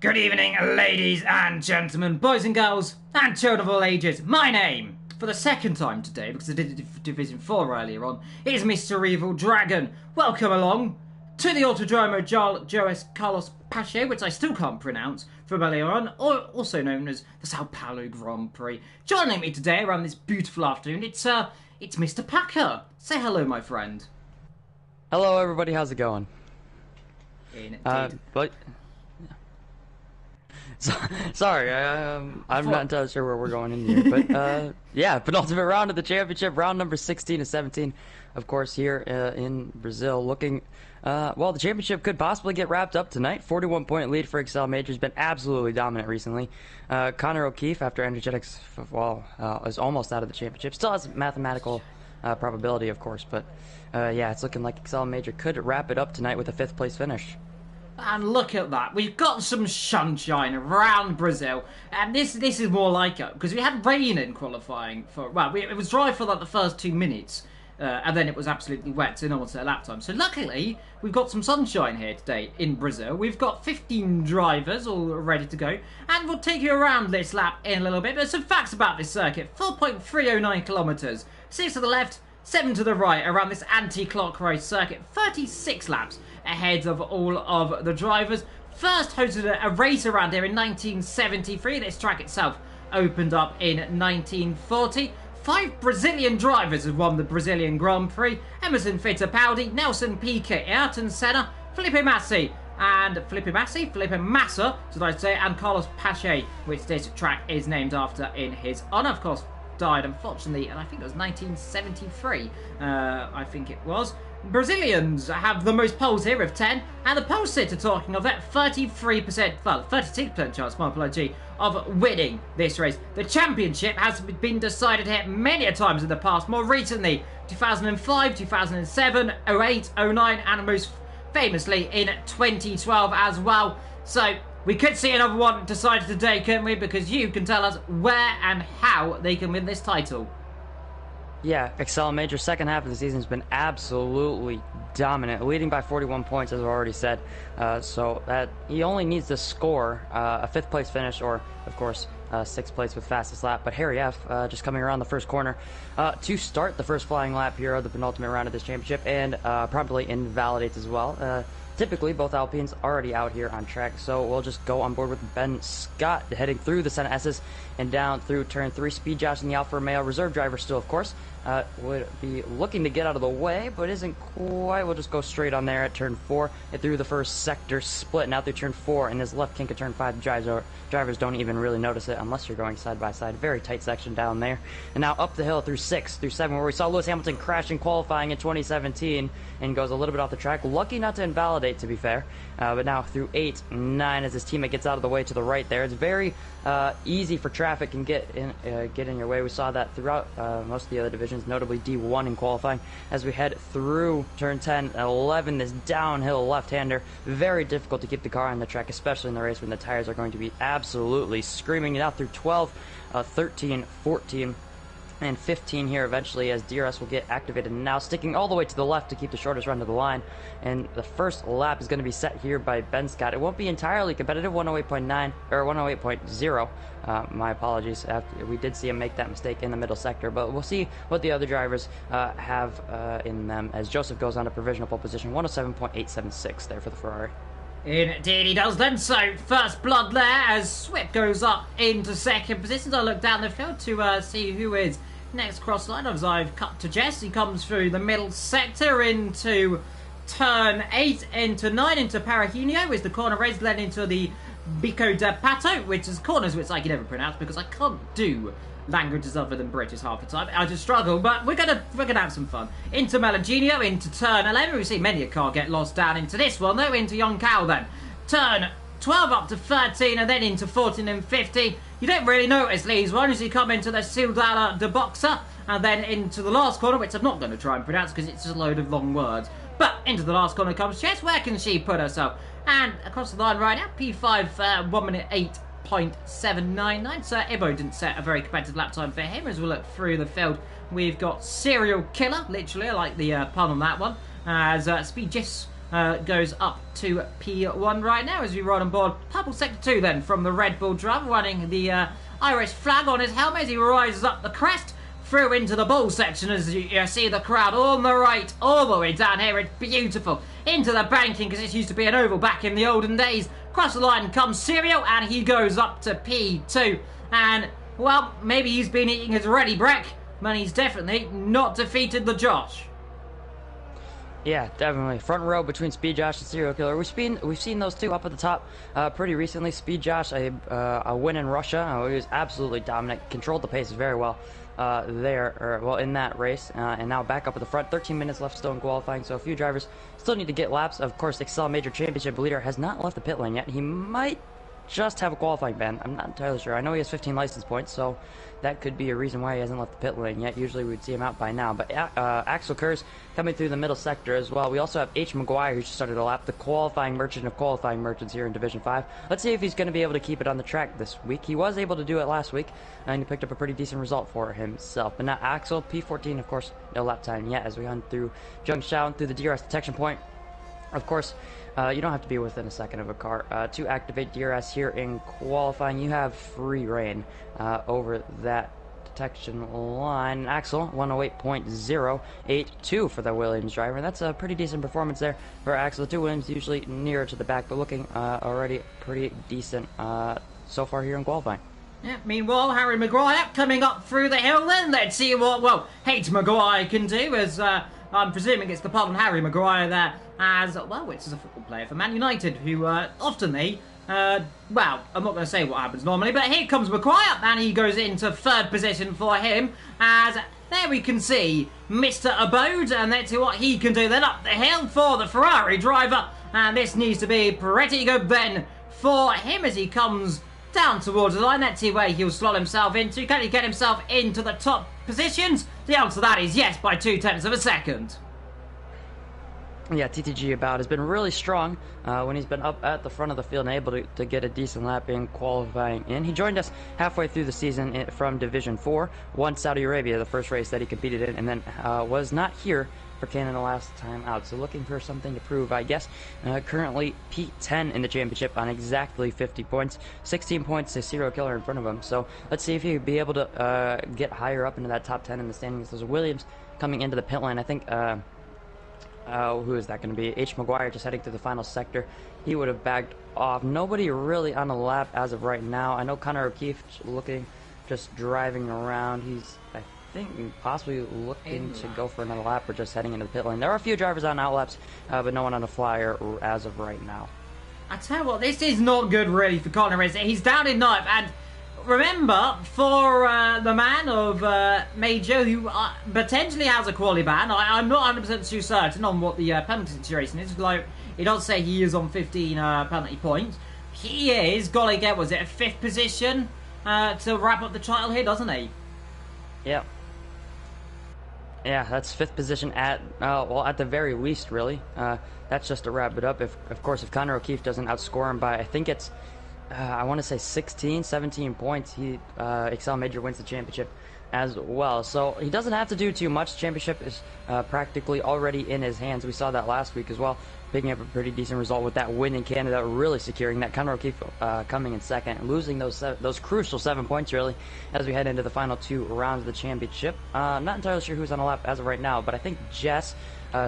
Good evening, ladies and gentlemen, boys and girls, and children of all ages. My name, for the second time today, because I did Division 4 earlier on, is Mr. Evil Dragon. Welcome along to the Autodromo Joes Carlos Pache, which I still can't pronounce, from earlier on, or also known as the Sao Paulo Grand Prix. Joining me today around this beautiful afternoon, it's Mr. Packer. Say hello, my friend. Hello, everybody. How's it going? Indeed. Sorry, I'm not entirely sure where we're going in here, but yeah, penultimate round of the championship, round number 16 to 17, of course, here in Brazil. Looking, well, the championship could possibly get wrapped up tonight. 41-point lead for Excel Major has been absolutely dominant recently. Connor O'Keefe, after Energetics, well, is almost out of the championship. Still has mathematical probability, of course, but yeah, it's looking like Excel Major could wrap it up tonight with a 5th place finish. And look at that, we've got some sunshine around Brazil, and this is more like it, because we had rain in qualifying for, well, it was dry for like the first 2 minutes, and then it was absolutely wet, so no one set a lap time. So luckily, we've got some sunshine here today in Brazil. We've got 15 drivers all ready to go, and we'll take you around this lap in a little bit. But some facts about this circuit: 4.309 kilometers, 6 to the left, 7 to the right around this anti-clockwise circuit, 36 laps ahead of all of the drivers. First hosted a race around here in 1973. This track itself opened up in 1940. 5 Brazilian drivers have won the Brazilian Grand Prix: Emerson Fittipaldi, Nelson Piquet, Ayrton Senna, Felipe Massa, should I say, and Carlos Pache, which this track is named after in his honour. Of course, died unfortunately, and I think it was 1973, I think it was. Brazilians have the most poles here of 10, and the pole sitter, talking of that, 33%, well, 36% chance, my apology, of winning this race. The championship has been decided here many a times in the past, more recently 2005, 2007, 08, 09, and most famously in 2012 as well. So we could see another one decided today, couldn't we? Because you can tell us where and how they can win this title. Yeah, Excel Major second half of the season has been absolutely dominant, leading by 41 points, as I've already said. So that he only needs to score a 5th place finish, or of course 6th place with fastest lap. But Harry F just coming around the first corner to start the first flying lap here of the penultimate round of this championship, and promptly invalidates as well. Typically, both Alpines already out here on track, so we'll just go on board with Ben Scott heading through the Senna S's and down through turn 3. Speed Josh and the Alfa Romeo reserve driver still, of course, would be looking to get out of the way, but isn't quite. We'll just go straight on there at turn 4, and through the first sector split, and out through turn 4, and his left kink at turn 5. Drivers don't even really notice it unless you're going side by side. Very tight section down there. And now up the hill through 6, through 7, where we saw Lewis Hamilton crash in qualifying in 2017, and goes a little bit off the track. Lucky not to invalidate, to be fair. But now through 8, 9, as his teammate gets out of the way to the right there. It's very easy for traffic can get in your way. We saw that throughout most of the other divisions, notably D1 in qualifying. As we head through turn 10 and 11, this downhill left-hander, very difficult to keep the car on the track, especially in the race when the tires are going to be absolutely screaming it out through 12, 13, 14, and 15 here eventually, as DRS will get activated now, sticking all the way to the left to keep the shortest run to the line. And the first lap is going to be set here by Ben Scott. It won't be entirely competitive, 108.9 or 108.0. My apologies. We did see him make that mistake in the middle sector, but we'll see what the other drivers have in them, as Joseph goes on to provisional pole position, 107.876 there for the Ferrari. Indeed he does then. So first blood there as Swift goes up into second position. I look down the field to see who is next cross line. As I've cut to Jess, he comes through the middle sector into turn 8, into 9, into Parajinho is the corner raised, then into the Bico de Pato, which is corners which I can never pronounce because I can't do languages other than British half the time. I just struggle, but we're gonna have some fun. Into Melangino, into turn 11. We see many a car get lost down into this one though. Into Yoncao then. Turn 12 up to 13, and then into 14 and 15. You don't really notice these ones. You come into the Cidade de Boxa, and then into the last corner, which I'm not going to try and pronounce because it's just a load of long words. But into the last corner comes Jess. Where can she put herself? And across the line right now, P5, 1 minute 8.799. So Ibo didn't set a very competitive lap time for him. As we look through the field, we've got Serial Killer, literally, I like the pun on that one, as Speed Jess goes up to P1 right now as we ride on board purple sector 2 then from the Red Bull driver, running the Irish flag on his helmet as he rises up the crest through into the bull section as you see the crowd on the right all the way down here. It's beautiful into the banking because this used to be an oval back in the olden days. Across the line comes Serial and he goes up to P2, and well, maybe he's been eating his ready break, but he's definitely not defeated the Josh. Yeah, definitely. Front row between Speed Josh and Serial Killer. We've seen those two up at the top pretty recently. Speed Josh, a win in Russia. He was absolutely dominant, controlled the pace very well in that race. And now back up at the front. 13 minutes left still in qualifying, so a few drivers still need to get laps. Of course, Excel Major Championship leader has not left the pit lane yet. He might just have a qualifying ban. I'm not entirely sure. I know he has 15 license points, so that could be a reason why he hasn't left the pit lane yet. Usually we'd see him out by now. But Axel Kurz coming through the middle sector as well. We also have H. McGuire, who just started a lap, the qualifying merchant of qualifying merchants here in Division 5. Let's see if he's going to be able to keep it on the track this week. He was able to do it last week, and he picked up a pretty decent result for himself. But now Axel, P14, of course, no lap time yet as we hunt through Zhengshan through the DRS detection point. Of course, you don't have to be within a second of a car. To activate DRS here in qualifying, you have free reign over that detection line. Axel, 108.082 for the Williams driver. That's a pretty decent performance there for Axel. The two Williams usually nearer to the back, but looking already pretty decent so far here in qualifying. Yeah, meanwhile, Harry Maguire coming up through the hill then. Let's see what, H. Maguire can do as... I'm presuming it's the part on Harry Maguire there as, well, which is a football player for Man United, who oftenly, well, I'm not going to say what happens normally, but here comes Maguire, and he goes into third position for him, as there we can see Mr. Abode, and let's see what he can do then up the hill for the Ferrari driver, and this needs to be pretty good then for him as he comes down towards the line. Let's see where he'll slot himself into. Can he get himself into the top positions? The answer to that is yes, by 0.2 of a second. Yeah, TTG About has been really strong when he's been up at the front of the field and able to get a decent lap in qualifying in. He joined us halfway through the season from Division 4, won Saudi Arabia, the first race that he competed in, and then was not here for Canada last time out. So looking for something to prove, I guess. Currently P10 in the championship on exactly 50 points. 16 points to Serial Killer in front of him. So let's see if he'll be able to get higher up into that top 10 in the standings. There's Williams coming into the pit lane. I think... who is that going to be? H. McGuire just heading to the final sector. He would have bagged off. Nobody really on the lap as of right now. I know Connor O'Keefe looking, just driving around. He's, I think, possibly looking to go for another lap or just heading into the pit lane. There are a few drivers on outlaps, but no one on the flyer as of right now. I tell you what, this is not good really for Connor, is it? He's down in ninth, and remember, for the man of Major, who potentially has a quali ban, I'm not 100% too certain on what the penalty situation is. Like, it does say he is on 15 penalty points. He is, golly get, was it a 5th position to wrap up the title here, doesn't he? Yeah. Yeah, that's 5th position at, well, at the very least, really. That's just to wrap it up. Of course, if Connor O'Keefe doesn't outscore him by, I think it's, I want to say 16, 17 points, Excel Major wins the championship as well. So he doesn't have to do too much. The championship is practically already in his hands. We saw that last week as well, picking up a pretty decent result with that win in Canada, really securing that. Connor O'Keefe coming in second, losing those crucial 7 points, really, as we head into the final 2 rounds of the championship. Not entirely sure who's on the lap as of right now, but I think Jess,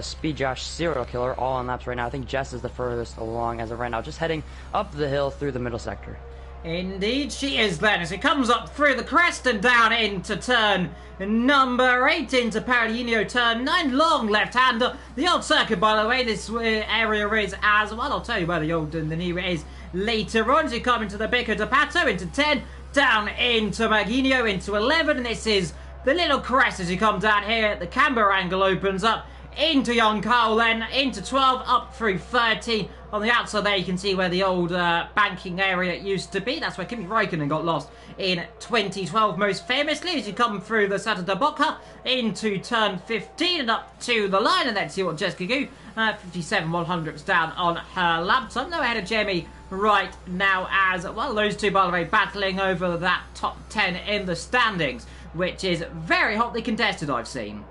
Speed Josh, Serial Killer, all on laps right now. I think Jess is the furthest along as of right now, just heading up the hill through the middle sector. Indeed she is then, as it comes up through the crest and down into turn number 8, into Paralineo turn 9, long left-hander. The old circuit, by the way, this area is as well. I'll tell you where the old and the new is later on. As you come into the Bico de Pato, into 10, down into Maguinho, into 11, and this is the little crest as you come down here. The camber angle opens up into Young Carl, then into 12, up through 13. On the outside there, you can see where the old banking area used to be. That's where Kimi Räikkönen got lost in 2012, most famously, as you come through the Sata de Boca into turn 15 and up to the line. And let's see what Jessica Gu, 57 100ths down on her lap time. No ahead of Jamie right now as well. Those two, by the way, battling over that top 10 in the standings, which is very hotly contested, I've seen.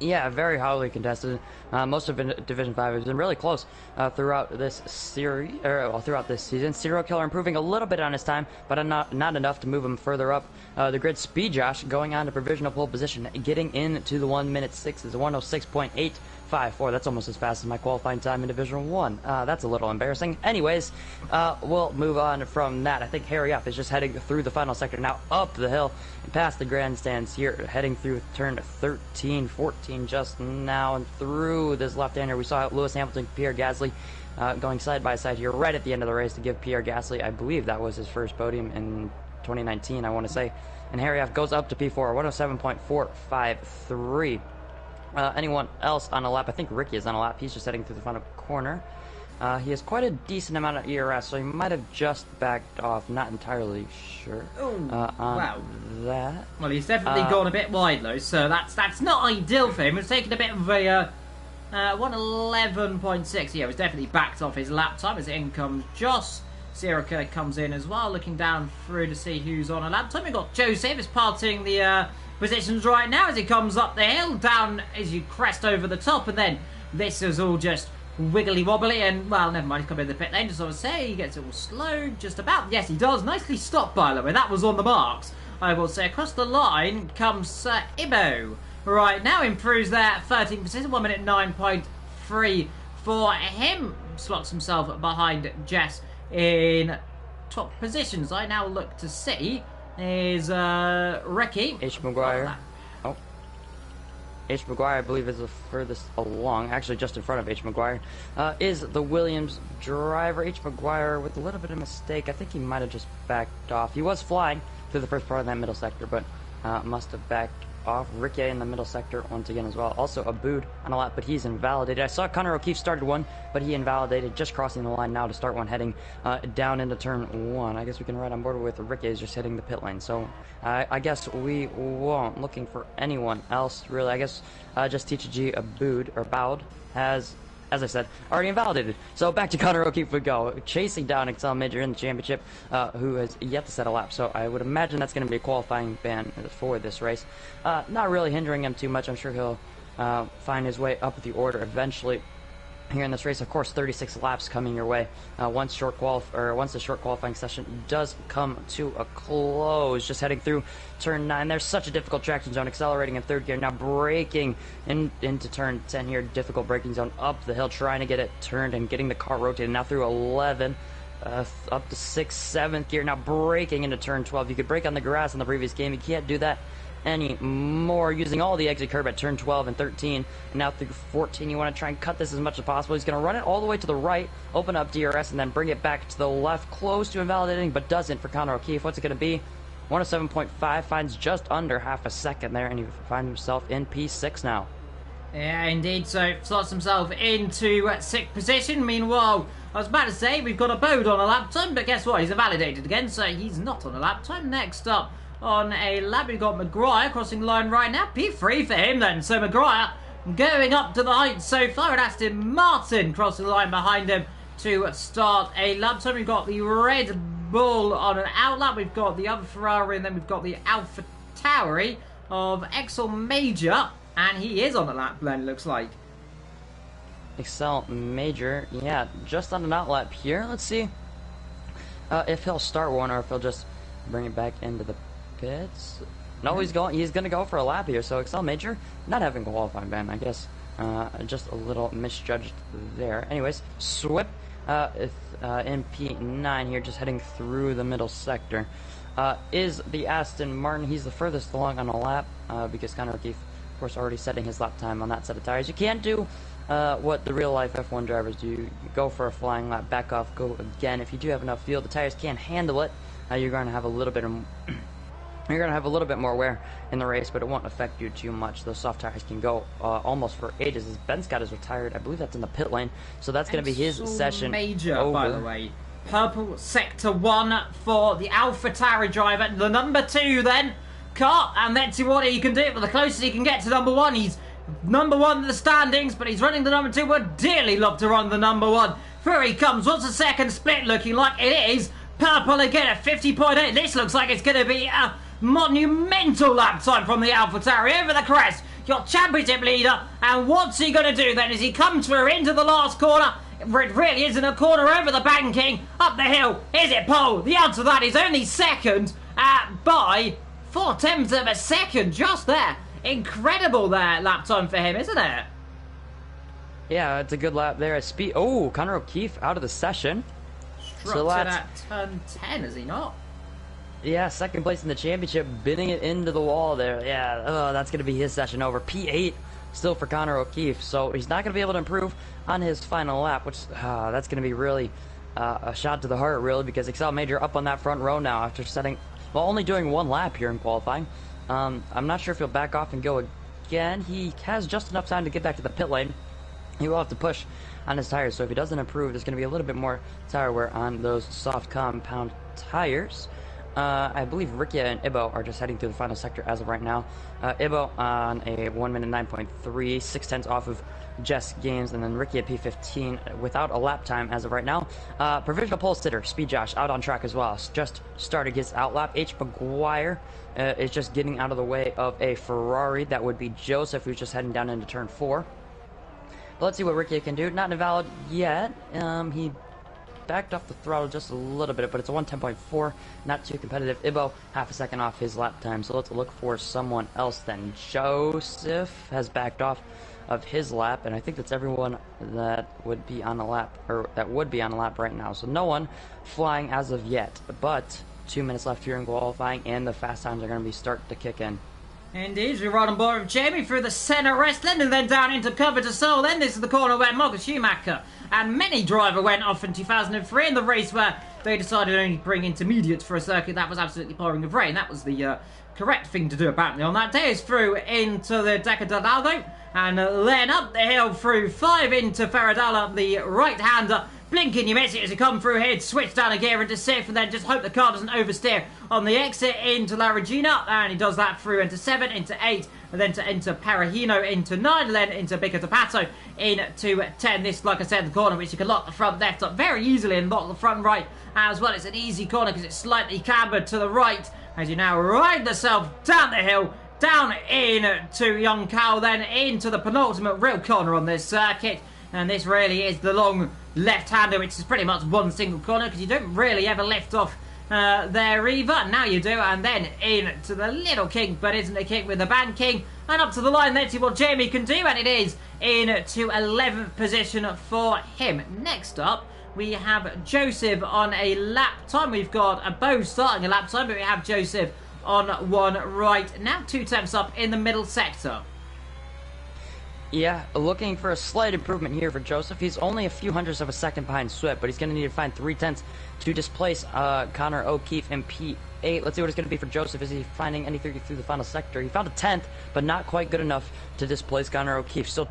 Yeah, very highly contested. Most of Division 5 has been really close throughout this series, throughout this season. Serial Killer improving a little bit on his time, but not enough to move him further up. The grid Speed Josh going on to provisional pole position, getting into the 1 minute 6 is 106.854. That's almost as fast as my qualifying time in Division 1. That's a little embarrassing. Anyways, we'll move on from that. I think Harry F is just heading through the final sector now up the hill and past the grandstands here, heading through turn 13, 14 just now, and through this left-hander. We saw Lewis Hamilton, Pierre Gasly going side by side here right at the end of the race to give Pierre Gasly, I believe that was his first podium in 2019, I want to say. And Harry F goes up to P4, 107.453. Anyone else on a lap? I think Ricky is on a lap. He's just heading through the final corner. He has quite a decent amount of ERS, so he might have just backed off. Not entirely sure on that. Well, he's definitely gone a bit wide, though, so that's not ideal for him. He's taken a bit of a 111.6. Yeah, it was definitely backed off his lap time as in comes Joss. Serial Killer comes in as well, looking down through to see who's on a lap time. We've got Joseph is parting the positions right now as he comes up the hill, down as you crest over the top, and then this is all just wiggly wobbly, and well, never mind, he's coming in the pit lane, just as I say, he gets it all slowed, just about. Yes, he does. Nicely stopped, by the way. That was on the marks, I will say. Across the line comes Sir Ibo. Right now, improves there 13 position, 1 minute 9.3 for him. Slots himself behind Jess in top positions. I now look to see is Ricky. H. Maguire. H. Maguire, I believe, is the furthest along, actually just in front of H. Maguire, is the Williams driver. H. Maguire with a little bit of mistake. I think he might have just backed off. He was flying through the first part of that middle sector, but must have backed off. Ricky in the middle sector once again as well. Also Aboud on a lap, but he's invalidated. I saw Connor O'Keefe started one, but he invalidated, just crossing the line now to start one, heading down into turn 1. I guess we can ride on board with Ricky is just hitting the pit lane, so I guess we won't. Looking for anyone else, really. I guess just TG Aboud, or Boud, has, as I said, already invalidated. So back to Connor O'Keefe we go, chasing down Excel Major in the championship, who has yet to set a lap. So I would imagine that's going to be a qualifying ban for this race. Not really hindering him too much. I'm sure he'll find his way up the order eventually here in this race. Of course, 36 laps coming your way once the short qualifying session does come to a close. Just heading through turn 9. There's such a difficult traction zone, accelerating in third gear, now braking into turn 10 here. Difficult braking zone up the hill, trying to get it turned and getting the car rotated. Now through 11 up to 6th, 7th gear, now braking into turn 12. You could brake on the grass in the previous game. You can't do that anymore, using all the exit curb at turn 12 and 13, and now through 14 you want to try and cut this as much as possible. He's going to run it all the way to the right, open up DRS, and then bring it back to the left, close to invalidating, but doesn't for Connor O'Keefe. What's it going to be? 107.5, finds just under half a second there, and he finds himself in P6 now. Yeah, indeed, so slots himself into 6th position. Meanwhile, I was about to say, we've got Aboud on a lap time, but guess what? He's invalidated again, so he's not on a lap time. Next up on a lap, we've got Maguire crossing the line right now. P3 for him then. So Maguire going up to the heights so far, and Aston Martin crossing the line behind him to start a lap. So we've got the Red Bull on an outlap, we've got the other Ferrari, and then we've got the Alpha Tauri of Excel Major, and he is on a lap then, looks like. Excel Major, yeah, just on an outlap here. Let's see if he'll start one or if he'll just bring it back into the pits. No, he's gonna go for a lap here. So Excel Major not having a qualifying ban, I guess. Just a little misjudged there. Anyways, Swip in P9 here, just heading through the middle sector, is the Aston Martin. He's the furthest along on a lap because Connor O'Keefe, of course, already setting his lap time on that set of tires. You can't do what the real life F1 drivers do. You go for a flying lap, back off, go again. If you do have enough fuel, the tires can't handle it. You're going to have a little bit of more wear in the race, but it won't affect you too much. Those soft tires can go almost for ages. As Ben Scott is retired, I believe that's in the pit lane, so that's going to be his session Major over. By the way, purple sector 1 for the Alpha Tauri driver, the number 2 then car, and let's see what he can do. But the closest he can get to number 1, he's number 1 in the standings, but he's running the number 2. Would dearly love to run the number 1. Here he comes. What's the second split looking like? It is purple again at 50.8. This looks like it's going to be a monumental lap time from the AlphaTauri over the crest. your championship leader. And what's he going to do then as he comes through into the last corner? It really isn't a corner over the banking. Up the hill, is it pole? The answer to that is only second by 0.4 of a second just there. Incredible there lap time for him, isn't it? Yeah, it's a good lap there. Oh, Connor O'Keefe out of the session. Struck at turn 10, is he not? Yeah, second place in the championship, bidding it into the wall there. Yeah, that's going to be his session over. P8 still for Connor O'Keefe, so he's not going to be able to improve on his final lap, which that's going to be really a shot to the heart, really, because Excel Major up on that front row now after only doing one lap here in qualifying. I'm not sure if he'll back off and go again. He has just enough time to get back to the pit lane. He will have to push on his tires, so if he doesn't improve, there's going to be a little bit more tire wear on those soft compound tires. I believe Rickia and Ibo are just heading through the final sector as of right now. Ibo on a 1 minute 9.3, 6/10 off of Jess Games, and then Rickia at P15 without a lap time as of right now. Provisional pole sitter, Speed Josh, out on track as well. Just started his out lap. H. McGuire is just getting out of the way of a Ferrari. That would be Joseph, who's just heading down into turn 4. But let's see what Rickia can do. Not invalid yet. He backed off the throttle just a little bit, but it's a 1:10.4, not too competitive. Ibo, half a second off his lap time, so let's look for someone else then. Joseph has backed off of his lap, and I think that's everyone that would be on a lap, or that would be on a lap right now. So no one flying as of yet, but 2 minutes left here in qualifying, and the fast times are going to be starting to kick in. Indeed, we ride on board with Jamie through the centre wrestling and then down into cover to Seoul. Then this is the corner where Marcus Schumacher and many driver went off in 2003 in the race where they decided to only bring intermediates for a circuit that was absolutely pouring with rain. That was the correct thing to do apparently on that day. Is through into the Deca d'Aldo and then up the hill through 5 into Ferradella, the right-hander. Blinking, you miss it as you come through here, switch down a gear into 6th, and then just hope the car doesn't oversteer on the exit into La Regina, and he does that through into 7, into 8, and then into Parahino into 9, and then into Bica de Pato into 10. This, like I said, the corner which you can lock the front left up very easily and lock the front right as well. It's an easy corner because it's slightly cambered to the right as you now ride yourself down the hill, down into Young Cow, then into the penultimate real corner on this circuit. And this really is the long left-hander, which is pretty much one single corner because you don't really ever lift off there either. Now you do, and then into the little king, but isn't a king with the band king. And up to the line, let's see what Jamie can do, and it is into 11th position for him. Next up, we have Joseph on a lap time. We've got a Bo starting a lap time, but we have Joseph on one right now. 2 temps up in the middle sector. Yeah, looking for a slight improvement here for Joseph. He's only a few hundredths of a second behind Swift, but he's going to need to find 3/10 to displace Connor O'Keefe in P8. Let's see what it's going to be for Joseph. Is he finding anything through the final sector? He found a 10th, but not quite good enough to displace Connor O'Keefe. Still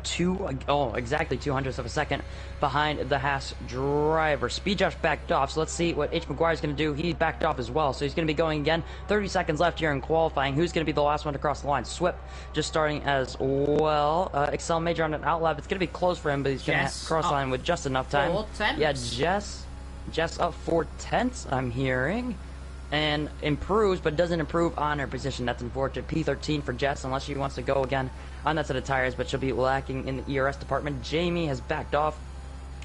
exactly 200ths of a second behind the Haas driver. Speed Josh backed off, so let's see what H. McGuire is going to do. He backed off as well, so he's going to be going again. 30 seconds left here in qualifying. Who's going to be the last one to cross the line? Swip just starting as well. Excel Major on an outlap. It's going to be close for him, but he's going to cross the line with just enough time. 4/10. Yeah, Jess up 4/10, I'm hearing. And improves, but doesn't improve on her position. That's unfortunate. P13 for Jess, unless she wants to go again on that set of tires, but she'll be lacking in the ERS department. Jamie has backed off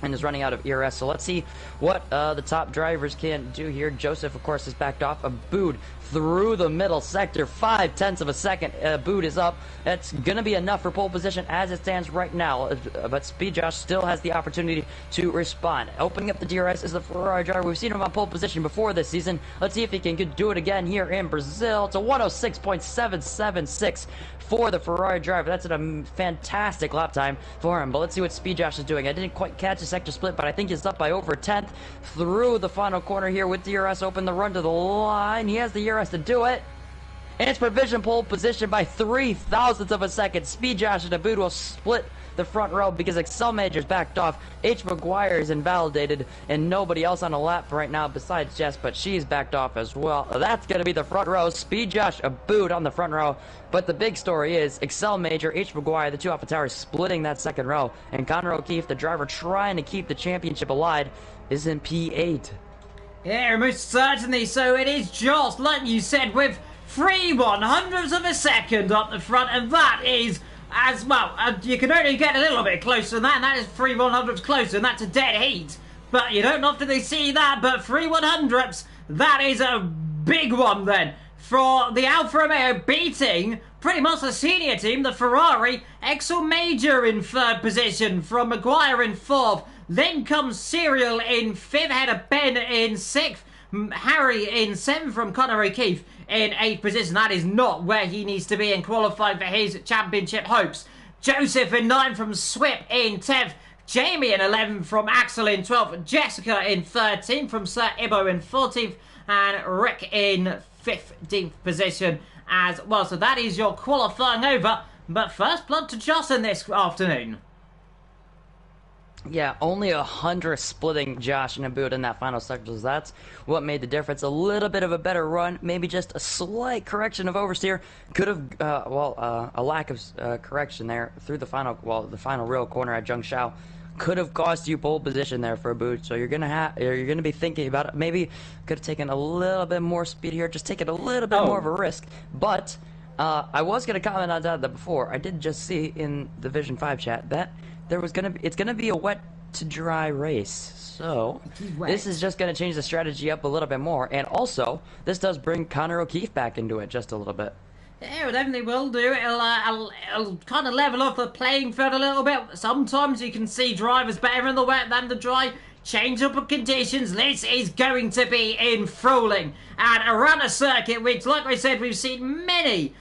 and is running out of ERS, so let's see what the top drivers can do here. Joseph, of course, has backed off. Abood through the middle sector, 0.5 of a second. Abood is up. That's going to be enough for pole position as it stands right now, but Speed Josh still has the opportunity to respond. Opening up the DRS is the Ferrari driver. We've seen him on pole position before this season. Let's see if he can do it again here in Brazil. It's a 106.776 for the Ferrari driver. That's a fantastic lap time for him, but let's see what Speed Josh is doing. I didn't quite catch the sector split, but I think he's up by over 1/10 through the final corner here with DRS open, the run to the line. He has the DRS to do it. And it's provision pole position by 0.003 of a second. Speed Josh and Abood will split the front row because Excel Major's backed off. H. McGuire is invalidated, and nobody else on a lap right now besides Jess, but she's backed off as well. That's going to be the front row. Speed Josh, Abood on the front row. But the big story is Excel Major, H. McGuire, the two AlphaTauri splitting that second row. And Connor O'Keefe, the driver trying to keep the championship alive, is in P8. Yeah, most certainly. So it is just like you said, with 3/100ths of a second up the front, and that is as well. You can only get a little bit closer than that, and that is 3 100ths closer, and that's a dead heat. But you don't often see that, but 3 100ths, that is a big one then. For the Alfa Romeo beating pretty much the senior team, the Ferrari, Exel Major in 3rd position from Maguire in 4th. Then comes Serial in 5th, ahead of Ben in 6th. Harry in 7th from Conor O'Keefe in 8th position. That is not where he needs to be in qualifying for his championship hopes. Joseph in 9th from Swip in 10th. Jamie in 11th from Axel in 12th. Jessica in 13th from Sir Ibo in 14th. And Rick in 15th position as well. So that is your qualifying over. But first blood to Jocelyn this afternoon. Yeah, only 100 splitting Josh and Aboud in that final sector. So that's what made the difference. A little bit of a better run, maybe just a slight correction of oversteer. Could have, a lack of correction there through the final real corner at Zhengshao could have cost you pole position there for Aboud. So you're gonna be thinking about it. Maybe could have taken a little bit more speed here, just taken a little bit more of a risk. But I was gonna comment on that before. I did just see in the Vision 5 chat that it's gonna be a wet to dry race, so this is just gonna change the strategy up a little bit more, and also this does bring Conor O'Keefe back into it just a little bit. Yeah, it definitely will do. It'll kind of level off the playing field a little bit. Sometimes you can see drivers better in the wet than the dry. Change up of conditions. This is going to be enthralling, and around a circuit which, like I said, we've seen many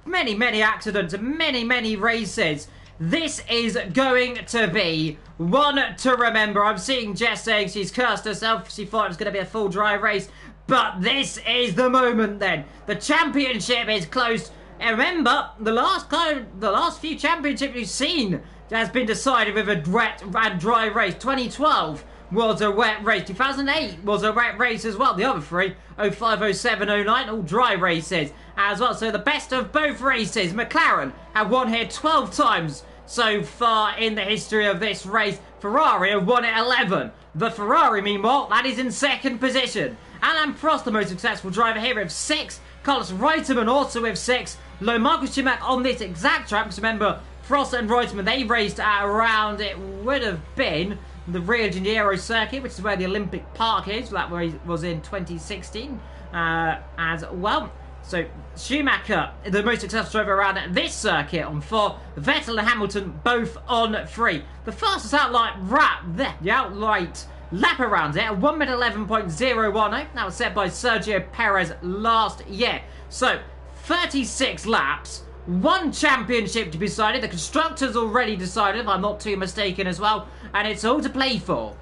accidents, many races. This is going to be one to remember. I'm seeing Jess saying she's cursed herself. She thought it was going to be a full dry race. But this is the moment then. The championship is close. And remember, the last few championships you've seen has been decided with a wet and dry race. 2012 was a wet race. 2008 was a wet race as well. The other three, 05, 07, 09, all dry races as well. So the best of both races. McLaren have won here 12 times so far in the history of this race. Ferrari have won it 11. The Ferrari, meanwhile, that is in 2nd position. Alain Prost, the most successful driver here, with 6. Carlos Reutemann also with 6. Low Marcus Schumacher on this exact track, because remember, Prost and Reutemann, they raced at around, it would have been the Rio de Janeiro circuit, which is where the Olympic Park is. That was in 2016 as well. So Schumacher, the most successful driver around this circuit on 4. Vettel and Hamilton both on 3. The fastest outright lap around it, 1 minute 11.010. That was set by Sergio Perez last year. So 36 laps, 1 championship to be decided. The constructors already decided, if I'm not too mistaken as well, and it's all to play for.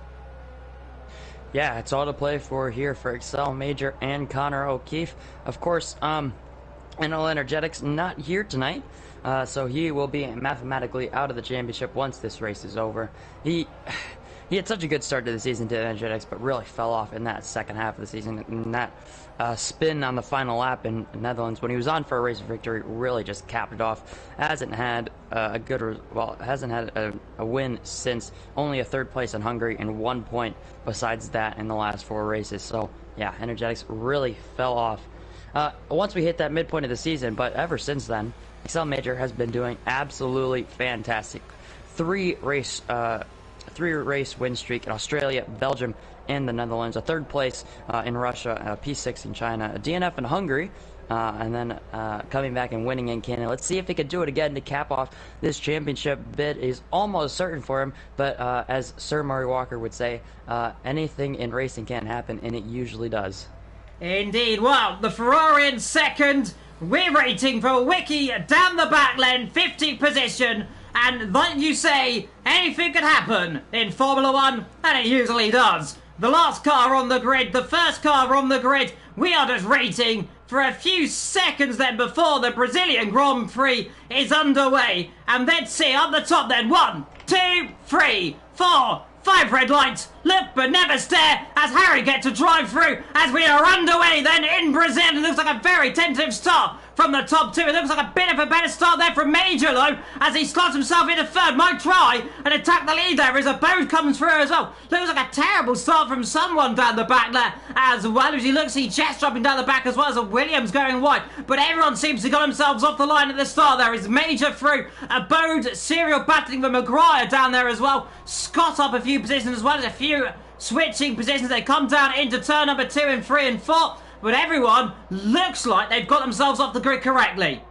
Yeah, it's all to play for here for Excel Major and Conor O'Keefe. Of course, NL Energetics not here tonight, so he will be mathematically out of the championship once this race is over. He had such a good start to the season to Energetics, but really fell off in that second half of the season. And that spin on the final lap in Netherlands, when he was on for a race victory, really just capped it off. Hasn't had hasn't had a win since only a 3rd place in Hungary and 1 point besides that in the last 4 races. So yeah, Energetics really fell off once we hit that midpoint of the season. But ever since then, Excel Major has been doing absolutely fantastic. 3 race win streak in Australia, Belgium, and the Netherlands. A 3rd place in Russia, a P6 in China, a DNF in Hungary, and then coming back and winning in Canada. Let's see if he could do it again to cap off this championship bid. Is almost certain for him, but as Sir Murray Walker would say, anything in racing can happen, and it usually does. Indeed. Well, the Ferrari in 2nd. We're waiting for Wiki down the back lane, 50th position. And like you say, anything could happen in Formula 1, and it usually does. The last car on the grid, the first car on the grid, we are just waiting for a few seconds then before the Brazilian Grand Prix is underway. And let's see, up the top then, 1, 2, 3, 4, 5 red lights. Look but never stare as Harry gets to drive through as we are underway then in Brazil. It looks like a very tentative start from the top two. It looks like a bit of a better start there from Major, though, as he slots himself into third. Might try and attack the lead there as a boat comes through as well. Looks like a terrible start from someone down the back there as well. As you look, see Jess dropping down the back as well as a Williams going wide. But everyone seems to got themselves off the line at the start there. Is Major through, Abode, Serial battling with Maguire down there as well. Scott up a few positions as well as a few switching positions. They come down into turn number 2 and 3 and 4. But everyone looks like they've got themselves off the grid correctly.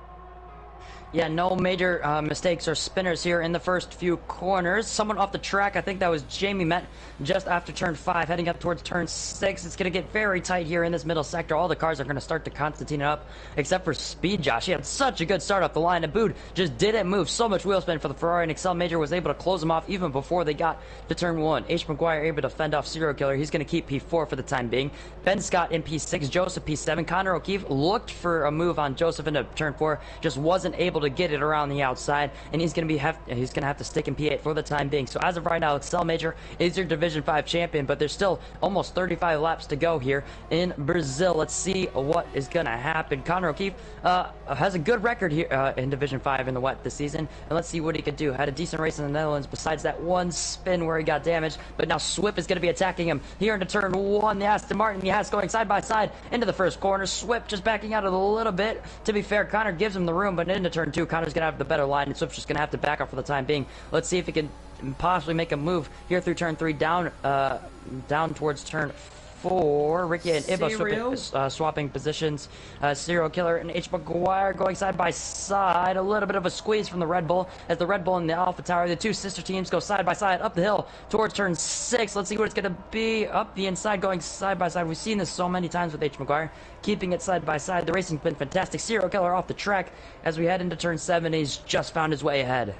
Yeah, no major mistakes or spinners here in the first few corners. Someone off the track, I think that was Jamie Met, just after turn 5, heading up towards turn 6. It's going to get very tight here in this middle sector. All the cars are going to start to Constantine up, except for Speed Josh. He had such a good start up the line. Abood just didn't move. So much wheel spin for the Ferrari, and Excel Major was able to close him off even before they got to turn 1. H. Maguire able to fend off Serial Killer. He's going to keep P4 for the time being. Ben Scott in P6, Joseph P7. Connor O'Keefe looked for a move on Joseph into turn 4, just wasn't able to get it around the outside, and he's gonna have to stick in P8 for the time being. So as of right now, Excel Major is your Division 5 champion, but there's still almost 35 laps to go here in Brazil. Let's see what is gonna happen. Connor O'Keefe has a good record here in Division 5 in the wet this season, and let's see what he could do. Had a decent race in the Netherlands besides that one spin where he got damaged, but now Swift is gonna be attacking him here into turn 1. The Aston Martin, the Haas going side by side into the first corner. Swift just backing out a little bit. To be fair, Connor gives him the room, but into turn 2, Connor's gonna have the better line, and Swift's just gonna have to back up for the time being. Let's see if he can possibly make a move here through turn 3 down towards turn 4. Ricky and Ibo swapping positions. Serial Killer and H. Maguire going side by side. A little bit of a squeeze from the Red Bull as the Red Bull and the Alpha Tower, the two sister teams, go side by side up the hill towards turn 6. Let's see what it's going to be up the inside, going side by side. We've seen this so many times with H. Maguire, keeping it side by side. The racing's been fantastic. Serial Killer off the track as we head into turn 7. He's just found his way ahead.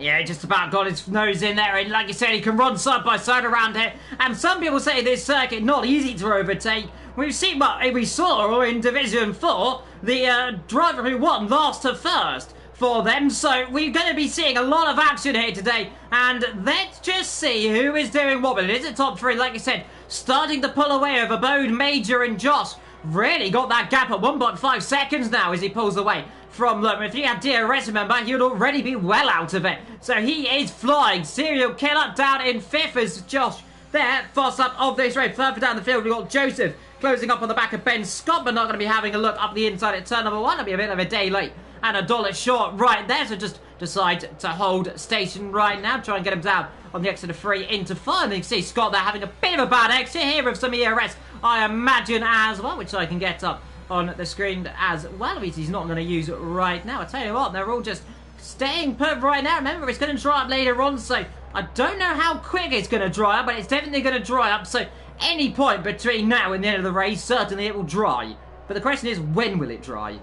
Yeah, just about got his nose in there, and like you said, he can run side by side around here. And some people say this circuit not easy to overtake. We've seen what we saw in Division 4, the driver who won last to first for them. So we're going to be seeing a lot of action here today, and let's just see who is doing what. But it is a top 3, like I said, starting to pull away over Abode, Major, and Josh. Really got that gap at 1.5 seconds now as he pulls away from them. If he had DRS, remember, he would already be well out of it. So he is flying. Serial Killer down in 5th as Josh there, fast up of this race. Further down the field, we've got Joseph closing up on the back of Ben Scott, but not going to be having a look up the inside at turn number 1. It'll be a bit of a day late and a dollar short right there. So just decide to hold station right now. Try and get him down on the exit of 3 into 5. And you can see Scott there having a bit of a bad exit here with some ERS, I imagine, as well, which I can get up on the screen as well, which he's not going to use right now. I tell you what, they're all just staying put right now. Remember, it's going to dry up later on, so I don't know how quick it's going to dry up, but it's definitely going to dry up. So any point between now and the end of the race, certainly it will dry. But the question is, when will it dry?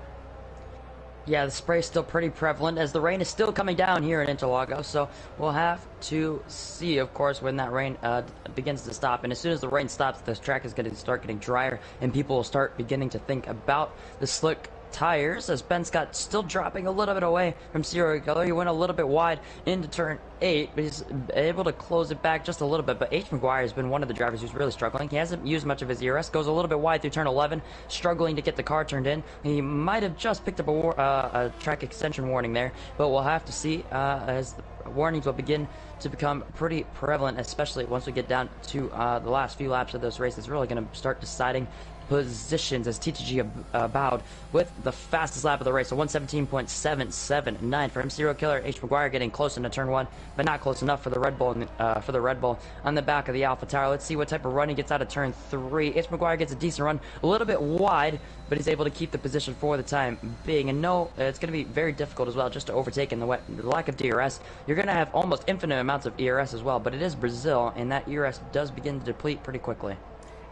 Yeah, the spray is still pretty prevalent as the rain is still coming down here in Interlagos, so we'll have to see, of course, when that rain begins to stop. And as soon as the rain stops, this track is going to start getting drier, and people will start beginning to think about the slick tires as Ben Scott still dropping a little bit away from Serial Killer. He went a little bit wide into turn 8, but he's able to close it back just a little bit. But H. Maguire has been one of the drivers who's really struggling. He hasn't used much of his ERS, goes a little bit wide through turn 11, struggling to get the car turned in. He might have just picked up a track extension warning there, but we'll have to see as the warnings will begin to become pretty prevalent, especially once we get down to the last few laps of this race. It's really going to start deciding positions as TTG bowed with the fastest lap of the race, so 117.779 for him. Serial Killer, H. Maguire getting close into turn 1, but not close enough for the Red Bull on the back of the Alpha Tower. Let's see what type of run he gets out of turn 3. H. Maguire gets a decent run, a little bit wide, but he's able to keep the position for the time being. And no, it's going to be very difficult as well just to overtake in the wet. The lack of DRS, you're going to have almost infinite amounts of ERS as well, but it is Brazil, and that ERS does begin to deplete pretty quickly.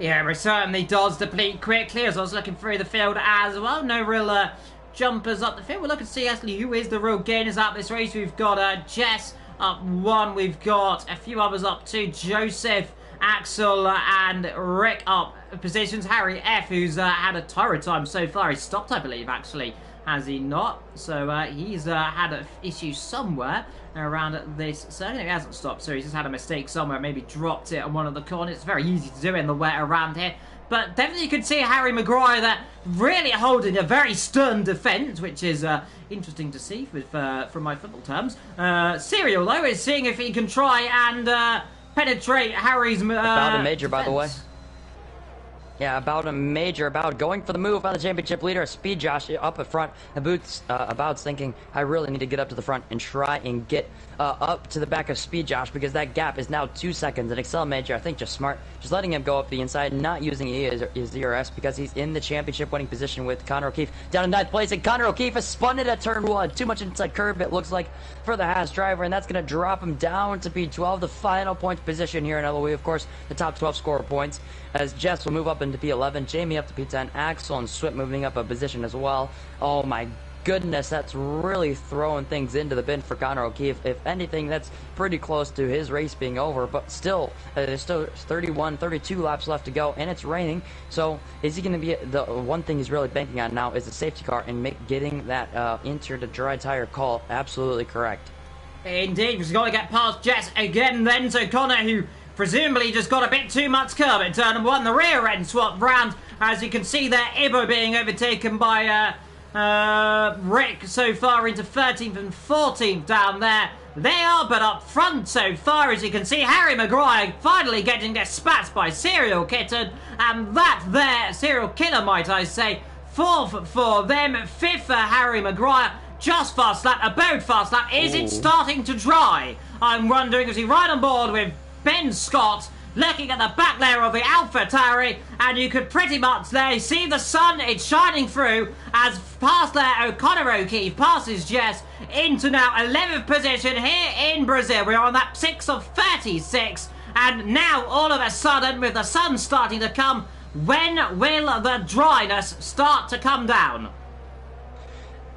Yeah, it certainly does deplete quickly, as I was looking through the field as well. No real jumpers up the field. We're looking to see actually who is the real gainers out this race. We've got Jess up 1. We've got a few others up 2. Joseph, Axel, and Rick up positions. Harry F, who's had a torrid time so far. He stopped, I believe, actually, has he not? So he's had an issue somewhere around this circuit. He hasn't stopped, so he's just had a mistake somewhere, maybe dropped it on one of the corners. It's very easy to do in the wet around here. But definitely you could see Harry Maguire that really holding a very stern defence, which is interesting to see with, from my football terms. Serial, though, is seeing if he can try and penetrate Harry's about a major, by the way. defence. Yeah, about going for the move on the championship leader, Speed Josh up at front. About's thinking, I really need to get up to the front and try and get up to the back of Speed Josh because that gap is now 2 seconds. And Excel Major, I think, just smart, just letting him go up the inside, not using his ERS because he's in the championship winning position with Connor O'Keefe down in 9th place. And Connor O'Keefe has spun it at turn 1. Too much inside curve, it looks like, for the Haas driver, and that's going to drop him down to P12, the final points position here in LOE. Of course, the top 12 scorer points, as Jess will move up into P11, Jamie up to P10, Axel and Swip moving up a position as well. Oh my goodness, that's really throwing things into the bin for Connor O'Keefe. If anything, that's pretty close to his race being over, but still, there's still 32 laps left to go, and it's raining, so is he going to be, the one thing he's really banking on now is the safety car and getting that into the dry tire call absolutely correct. Indeed, he's got to get past Jess again then, so Connor, who presumably just got a bit too much curb at turn 1, the rear end swap round, as you can see there, Ibo being overtaken by Rick so far into 13th and 14th down there. They are but up front so far, as you can see. Harry Maguire finally getting spats by Serial Kitten, and that there, Serial Killer might I say, 4th for them, 5th for Harry Maguire. Just fast lap, about fast lap. Is it starting to dry? I'm wondering, is he right on board with Ben Scott, looking at the back layer of the AlphaTauri, and you could pretty much there see the sun, it's shining through, as past there Connor O'Keefe passes Jess into now 11th position here in Brazil. We're on lap 6 of 36, and now all of a sudden, with the sun starting to come, when will the dryness start to come down?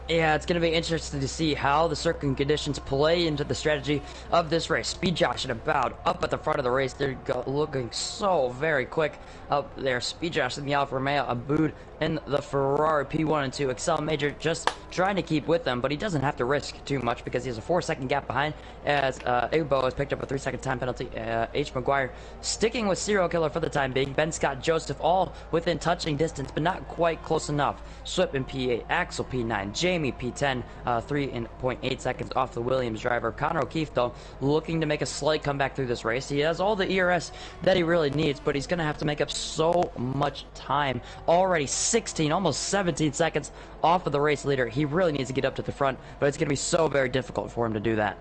Yeah, it's going to be interesting to see how the circling conditions play into the strategy of this race. Speed Josh and About up at the front of the race. They're looking so very quick up there. Speed Josh in the Alfa Romeo, Aboud in the Ferrari P1 and 2. Excel Major just trying to keep with them, but he doesn't have to risk too much because he has a 4-second gap behind, as Ubo has picked up a 3-second time penalty. H. Maguire sticking with Serial Killer for the time being. Ben Scott, Joseph all within touching distance, but not quite close enough. Swip in P8, Axel P9, Jamie P10, 3.8 seconds off the Williams driver. Connor O'Keefe, though, looking to make a slight comeback through this race. He has all the ERS that he really needs, but he's going to have to make up so much time. Already 16, almost 17 seconds off of the race leader. He really needs to get up to the front, but it's going to be so very difficult for him to do that.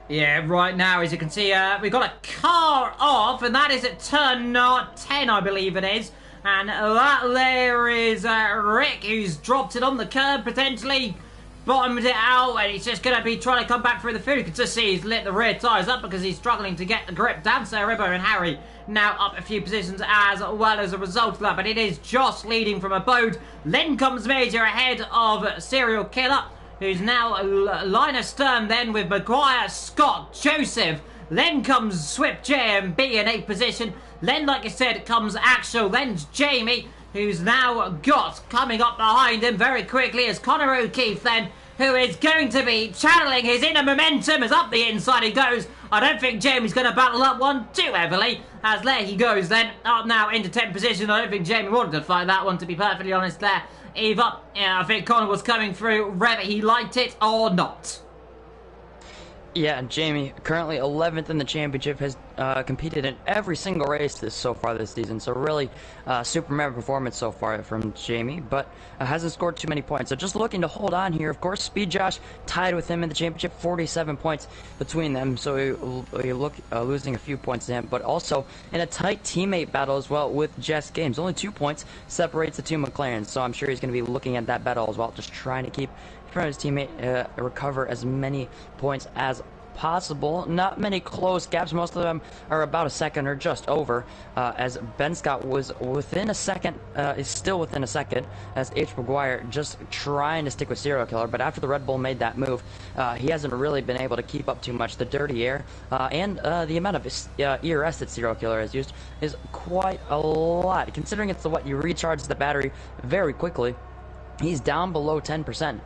Yeah, right now, as you can see, we've got a car off, and that is at turn 10, I believe it is. And that there is Rick, who's dropped it on the curb, potentially bottomed it out, and he's just going to be trying to come back through the field. You can just see he's lit the rear tyres up because he's struggling to get the grip down. So Ribbo and Harry now up a few positions as well as a result of that, but it is Josh leading from Abode. Then comes Major ahead of Serial Killer, who's now line astern then with Maguire, Scott, Joseph. Then comes Swip JMB in 8th position. Then, like I said, comes Axel. Then Jamie, who's now got coming up behind him very quickly, as Connor O'Keefe then, who is going to be channeling his inner momentum as up the inside he goes. I don't think Jamie's going to battle up one too heavily, as there he goes then, up now into 10th position. I don't think Jamie wanted to fight that one, to be perfectly honest there. Either, yeah, I think Connor was coming through whether he liked it or not. Yeah, Jamie, currently 11th in the championship, has competed in every single race so far this season. So really, Superman performance so far from Jamie, but hasn't scored too many points. So just looking to hold on here. Of course, Speed Josh tied with him in the championship, 47 points between them. So we look losing a few points to him, but also in a tight teammate battle as well with Jess Games. Only 2 points separates the two McLarens. So I'm sure he's going to be looking at that battle as well, just trying to keep his teammate recover as many points as possible. Not many close gaps. Most of them are about a second or just over, as Ben Scott was within a second, is still within a second, as H. Maguire just trying to stick with Serial Killer, but after the Red Bull made that move, he hasn't really been able to keep up too much. The dirty air and the amount of ERS that Serial Killer has used is quite a lot, considering it's the what you recharge the battery very quickly. He's down below 10%,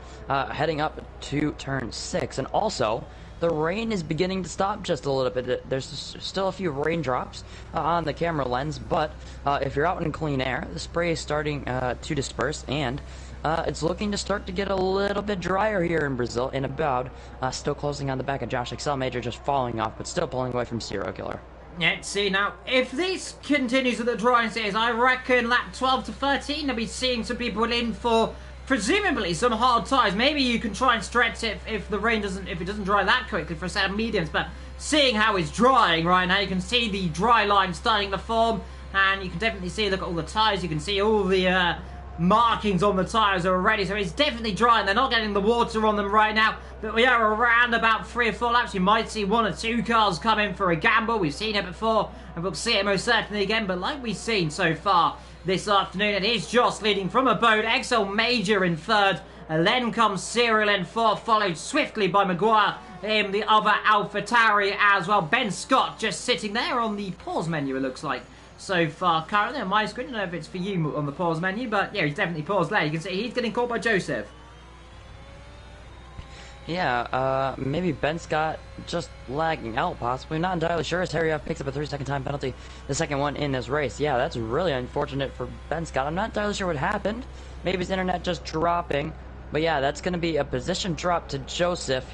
heading up to turn 6. And also, the rain is beginning to stop just a little bit. There's still a few raindrops on the camera lens, but if you're out in clean air, the spray is starting to disperse, and it's looking to start to get a little bit drier here in Brazil, in about, still closing on the back of Josh Excel Major, just falling off, but still pulling away from Serial Killer. Yeah, see, now, if this continues with the drawing series, I reckon lap 12 to 13, they'll be seeing some people in for, presumably, some hard tires. Maybe you can try and stretch it if the rain doesn't, if it doesn't dry that quickly for a set of mediums, but seeing how it's drying right now, you can see the dry line starting to form, and you can definitely see, look at all the tires, you can see all the, markings on the tyres already, so it's definitely dry and they're not getting the water on them right now, but we are around about 3 or 4 laps. You might see 1 or 2 cars come in for a gamble. We've seen it before and we'll see it most certainly again, but like we've seen so far this afternoon, it is Joss leading from a boat, Excel Major in 3rd, and then comes Serial in 4th, followed swiftly by Maguire in the other AlphaTauri as well. Ben Scott just sitting there on the pause menu, it looks like, so far currently on my screen. I don't know if it's for you on the pause menu, but yeah, he's definitely paused there. You can see he's getting caught by Joseph. Yeah, maybe Ben Scott just lagging out, possibly. Not entirely sure, as Harry F picks up a 3-second time penalty, the second one in this race. Yeah, that's really unfortunate for Ben Scott. I'm not entirely sure what happened. Maybe his internet just dropping. But yeah, that's going to be a position drop to Joseph.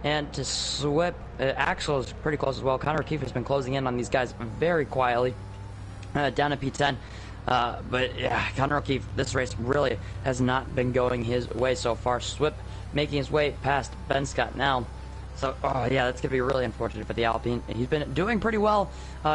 And to Swip, Axel is pretty close as well. Connor O'Keefe has been closing in on these guys very quietly. Down at P10. But yeah, Connor O'Keefe, this race really has not been going his way so far. Swip making his way past Ben Scott now. So, oh yeah, that's going to be really unfortunate for the Alpine. He's been doing pretty well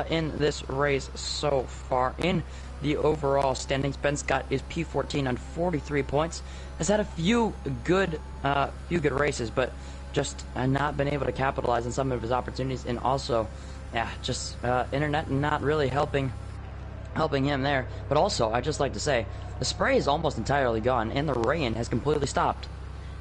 in this race so far. In the overall standings, Ben Scott is P14 on 43 points. Has had a few good races, but just not been able to capitalize on some of his opportunities. And also, yeah, just internet not really helping him there. But also, I'd just like to say, the spray is almost entirely gone, and the rain has completely stopped.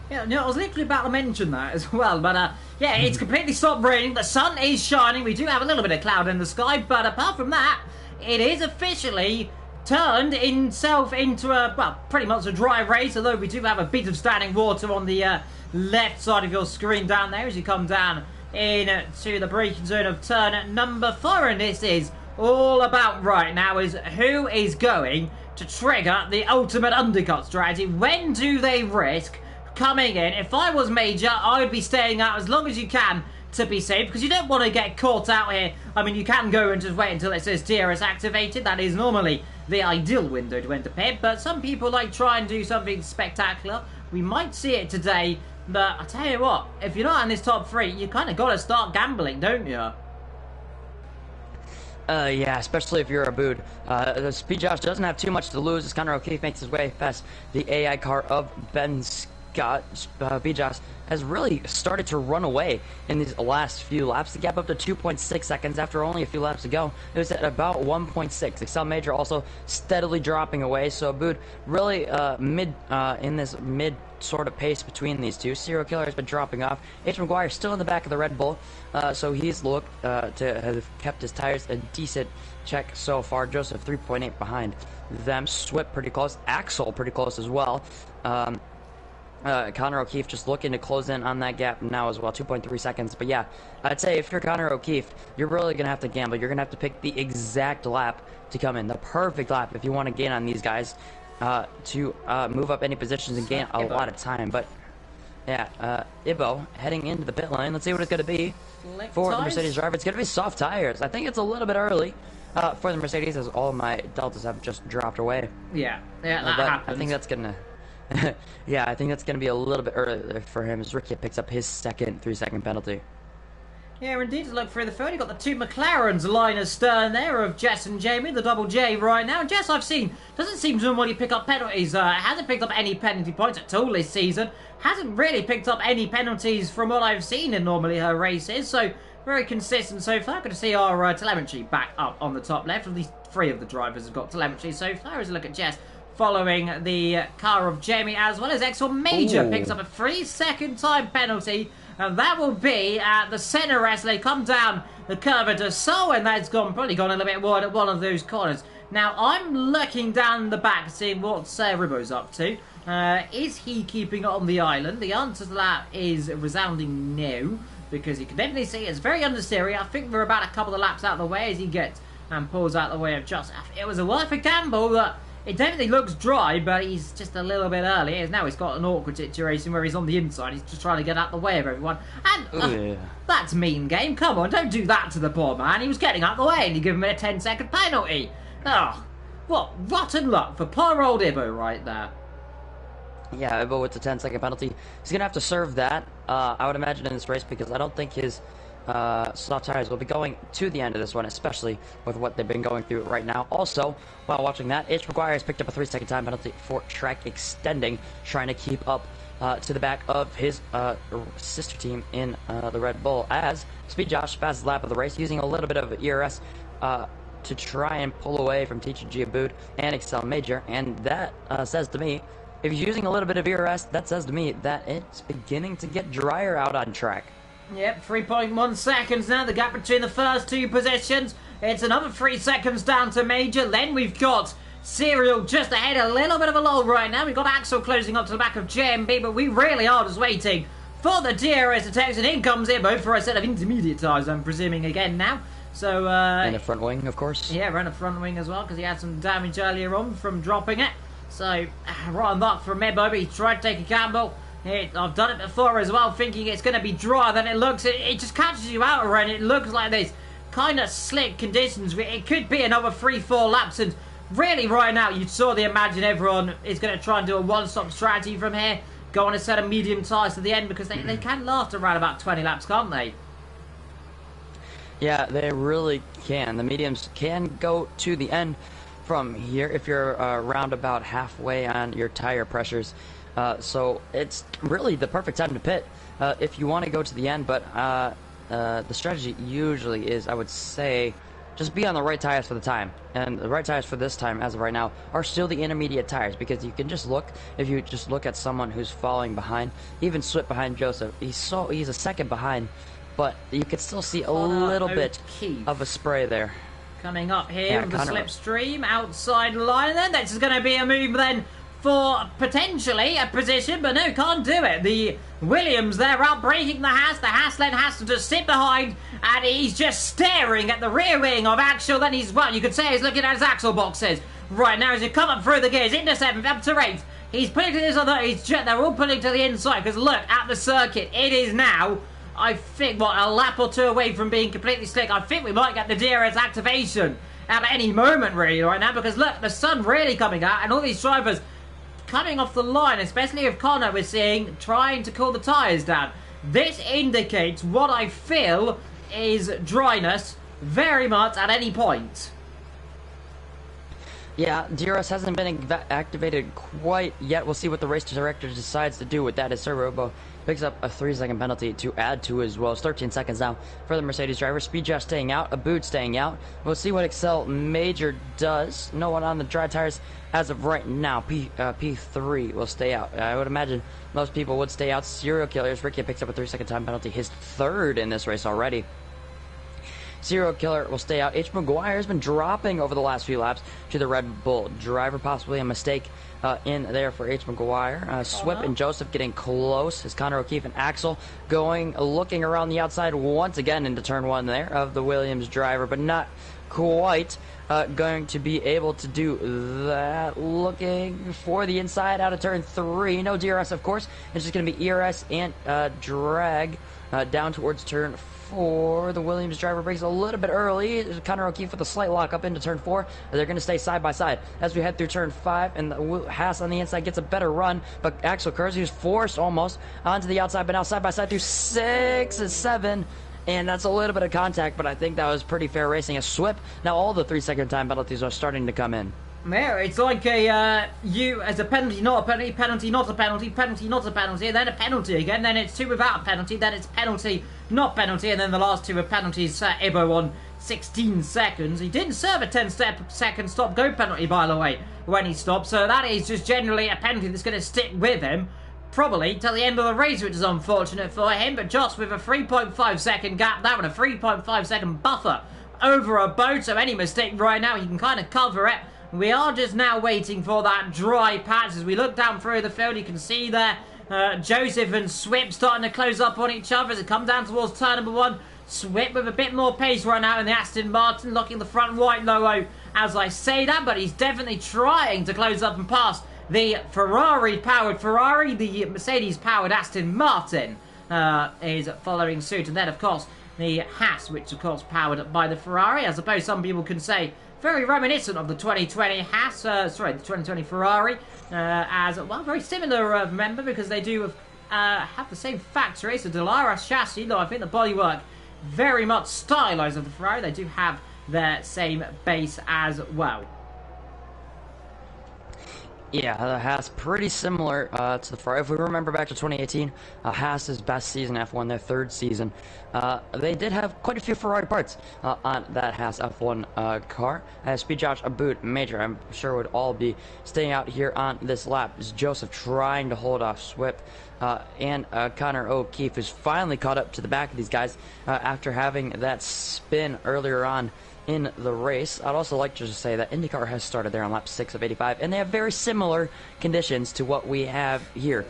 Yeah, no, I was literally about to mention that as well, but yeah, it's completely stopped raining, the sun is shining, we do have a little bit of cloud in the sky, but apart from that, it is officially turned itself into a, well, pretty much a dry race, although we do have a bit of standing water on the left side of your screen down there as you come down into the braking zone of turn number 4, and this is all about right now is who is going to trigger the ultimate undercut strategy. When do they risk coming in? If I was Major, I would be staying out as long as you can to be safe, because you don't want to get caught out here. I mean, you can go and just wait until it says DRS activated. That is normally the ideal window to enter pit, but some people like try and do something spectacular. We might see it today, but I tell you what, if you're not in this top 3, you kind of got to start gambling, don't you? Yeah, especially if you're a Abood. The Speed Josh doesn't have too much to lose as Connor O'Keefe makes his way past the AI car of Ben Scott. Speed Josh has really started to run away in these last few laps. The gap up to 2.6 seconds after only a few laps to go. It was at about 1.6. Excel Major also steadily dropping away. So Abood really in this mid sort of pace between these two. Serial Killer has been dropping off. H. Maguire still in the back of the Red Bull, so he's looked to have kept his tires a decent check so far. Joseph 3.8 behind them. Swip pretty close. Axel pretty close as well. Connor O'Keefe just looking to close in on that gap now as well, 2.3 seconds. But yeah, I'd say if you're Connor O'Keefe, you're really going to have to gamble. You're going to have to pick the exact lap to come in, the perfect lap if you want to gain on these guys. To move up any positions and gain a lot of time. But yeah, Ibo heading into the pit lane. Let's see what it's going to be for the Mercedes driver. It's going to be soft tires. I think it's a little bit early for the Mercedes, as all my Deltas have just dropped away. Yeah, that happens. I think that's going to yeah, I think that's going to be a little bit early for him as Ricky picks up his second 3-second penalty. Yeah, indeed, to look through the field, you've got the two McLarens line astern there of Jess and Jamie, the double J right now. Jess, I've seen, doesn't seem to normally pick up penalties. Hasn't picked up any penalty points at all this season. Hasn't really picked up any penalties from what I've seen in normally her races. So, very consistent so far. Good to see our telemetry back up on the top left. At least 3 of the drivers have got telemetry so far. As a look at Jess following the car of Jamie, as well as Excel Major picks up a 3-second time penalty and that will be at the centre as they come down the curve at Dassault, and that's probably gone a little bit wide at one of those corners. Now, I'm looking down the back, seeing what Ribbo's up to. Is he keeping it on the island? The answer to that is a resounding no, because you can definitely see it's very understeery. I think we're about a couple of laps out of the way as he gets and pulls out the way of Joss. It was a worth a gamble that it definitely looks dry, but he's just a little bit early. Now he's got an awkward situation where he's on the inside. He's just trying to get out the way of everyone. And that's mean game. Come on, don't do that to the poor man. He was getting out the way and you give him a 10-second penalty. Oh, what rotten luck for poor old Ibbo right there. Yeah, Ibbo with the 10-second penalty. He's going to have to serve that, I would imagine, in this race, because I don't think his soft tires will be going to the end of this one, especially with what they've been going through right now. Also, while watching that, H. Maguire has picked up a 3-second time penalty for track extending, trying to keep up to the back of his sister team in the Red Bull, as Speed Josh fastest lap of the race, using a little bit of ERS to try and pull away from TCG Abood and Excel Major, and that says to me, if he's using a little bit of ERS, that says to me that it's beginning to get drier out on track. Yep, 3.1 seconds now, the gap between the first two positions. It's another 3 seconds down to Major. Then we've got Serial just ahead, a little bit of a lull right now. We've got Axel closing up to the back of JMB, but we really are just waiting for the DRS attacks, and in comes Ibbo for a set of intermediate tires, I'm presuming, again now. So, and a front wing, of course. Yeah, ran a front wing as well, because he had some damage earlier on from dropping it. So, right luck from Ibbo, but he tried to take a gamble. I've done it before as well, thinking it's going to be drier than it looks. It just catches you out around. It looks like this kind of slick conditions. It could be another 3-4 laps, and really right now you saw the imagine everyone is going to try and do a one-stop strategy from here. Go on a set of medium tyres to the end, because they can last around about 20 laps, can't they? Yeah, they really can. The mediums can go to the end from here if you're around about halfway on your tire pressures. So it's really the perfect time to pit if you want to go to the end, but the strategy usually is, I would say, just be on the right tires for the time. And the right tires for this time, as of right now, are still the intermediate tires, because you can just look, if you just look at someone who's falling behind, even Swift behind Joseph, he's a second behind, but you can still see a little bit of a spray there. Coming up here with the slipstream, outside line then. This is going to be a move then for potentially a position, but no, can't do it. The Williams, they're outbraking the Haas. The Haas then has to just sit behind, and he's just staring at the rear wing of Axel. Then he's, well, you could say he's looking at his axle boxes right now as you come up through the gears, into 7th, up to 8th. He's putting to this other, they're all pulling to the inside, because look, at the circuit, it is now, I think, what, a lap or two away from being completely slick. I think we might get the DRS activation at any moment, really, right now, because look, the sun really coming out, and all these drivers coming off the line, especially if Connor we're seeing trying to cool the tyres down. This indicates what I feel is dryness very much at any point. Yeah, DRS hasn't been activated quite yet. We'll see what the race director decides to do with that, as Sir Robo picks up a 3-second penalty to add to as well. It's 13 seconds now for the Mercedes driver. Speed Josh staying out, Abood staying out. We'll see what Excel Major does. No one on the dry tires as of right now. P3 will stay out. I would imagine most people would stay out. Serial Killers, Ricky picks up a 3-second time penalty, his 3rd in this race already. Serial Killer will stay out. H. Maguire has been dropping over the last few laps to the Red Bull driver. Possibly a mistake in there for H. Maguire. Swip and Joseph getting close. As Connor O'Keefe and Axel looking around the outside once again into turn 1 there of the Williams driver, but not quite going to be able to do that. Looking for the inside out of turn 3. No DRS, of course. It's just going to be ERS and drag down towards turn 4. The Williams driver breaks a little bit early. Connor O'Keefe with a slight lock up into turn 4. They're going to stay side by side as we head through turn 5, and the Haas on the inside gets a better run, but Axel Kurz, who's forced almost onto the outside, but now side by side through 6 and 7. And that's a little bit of contact, but I think that was pretty fair racing. A Swip, now all the 3-second time penalties are starting to come in. Yeah, it's like a, you as a penalty, not a penalty, penalty, not a penalty, penalty, not a penalty, and then a penalty again, then it's 2 without a penalty, then it's penalty, not penalty, and then the last 2 are penalties. Ibbo on 16 seconds. He didn't serve a 10-second stop-go penalty, by the way, when he stopped, so that is just generally a penalty that's going to stick with him. probably till the end of the race, which is unfortunate for him. But Joss with a 3.5 second gap, that one a 3.5 second buffer over a boat, so any mistake right now he can kind of cover it. We are just now waiting for that dry patch. As we look down through the field, you can see there Joseph and Swip starting to close up on each other as it comes down towards turn number 1. Swip with a bit more pace right now in the Aston Martin, locking the front right low as I say that, but he's definitely trying to close up and pass the Ferrari-powered Ferrari. The Mercedes-powered Aston Martin is following suit, and then of course the Haas, which of course powered by the Ferrari. I suppose some people can say very reminiscent of the 2020 Haas, the 2020 Ferrari, as well, very similar, remember, because they do have the same factory. So Dallara chassis, though I think the bodywork very much stylized of the Ferrari. They do have their same base as well. Yeah, the Haas pretty similar to the Ferrari. If we remember back to 2018, Haas's best season F1, their third season, they did have quite a few Ferrari parts on that Haas F1 car. Speed Josh, Aboud, Major, I'm sure would all be staying out here on this lap. Is Joseph trying to hold off Swip, and Connor O'Keefe, who's finally caught up to the back of these guys after having that spin earlier on in the race. I'd also like to just say that IndyCar has started there on lap 6 of 85, and they have very similar conditions to what we have here.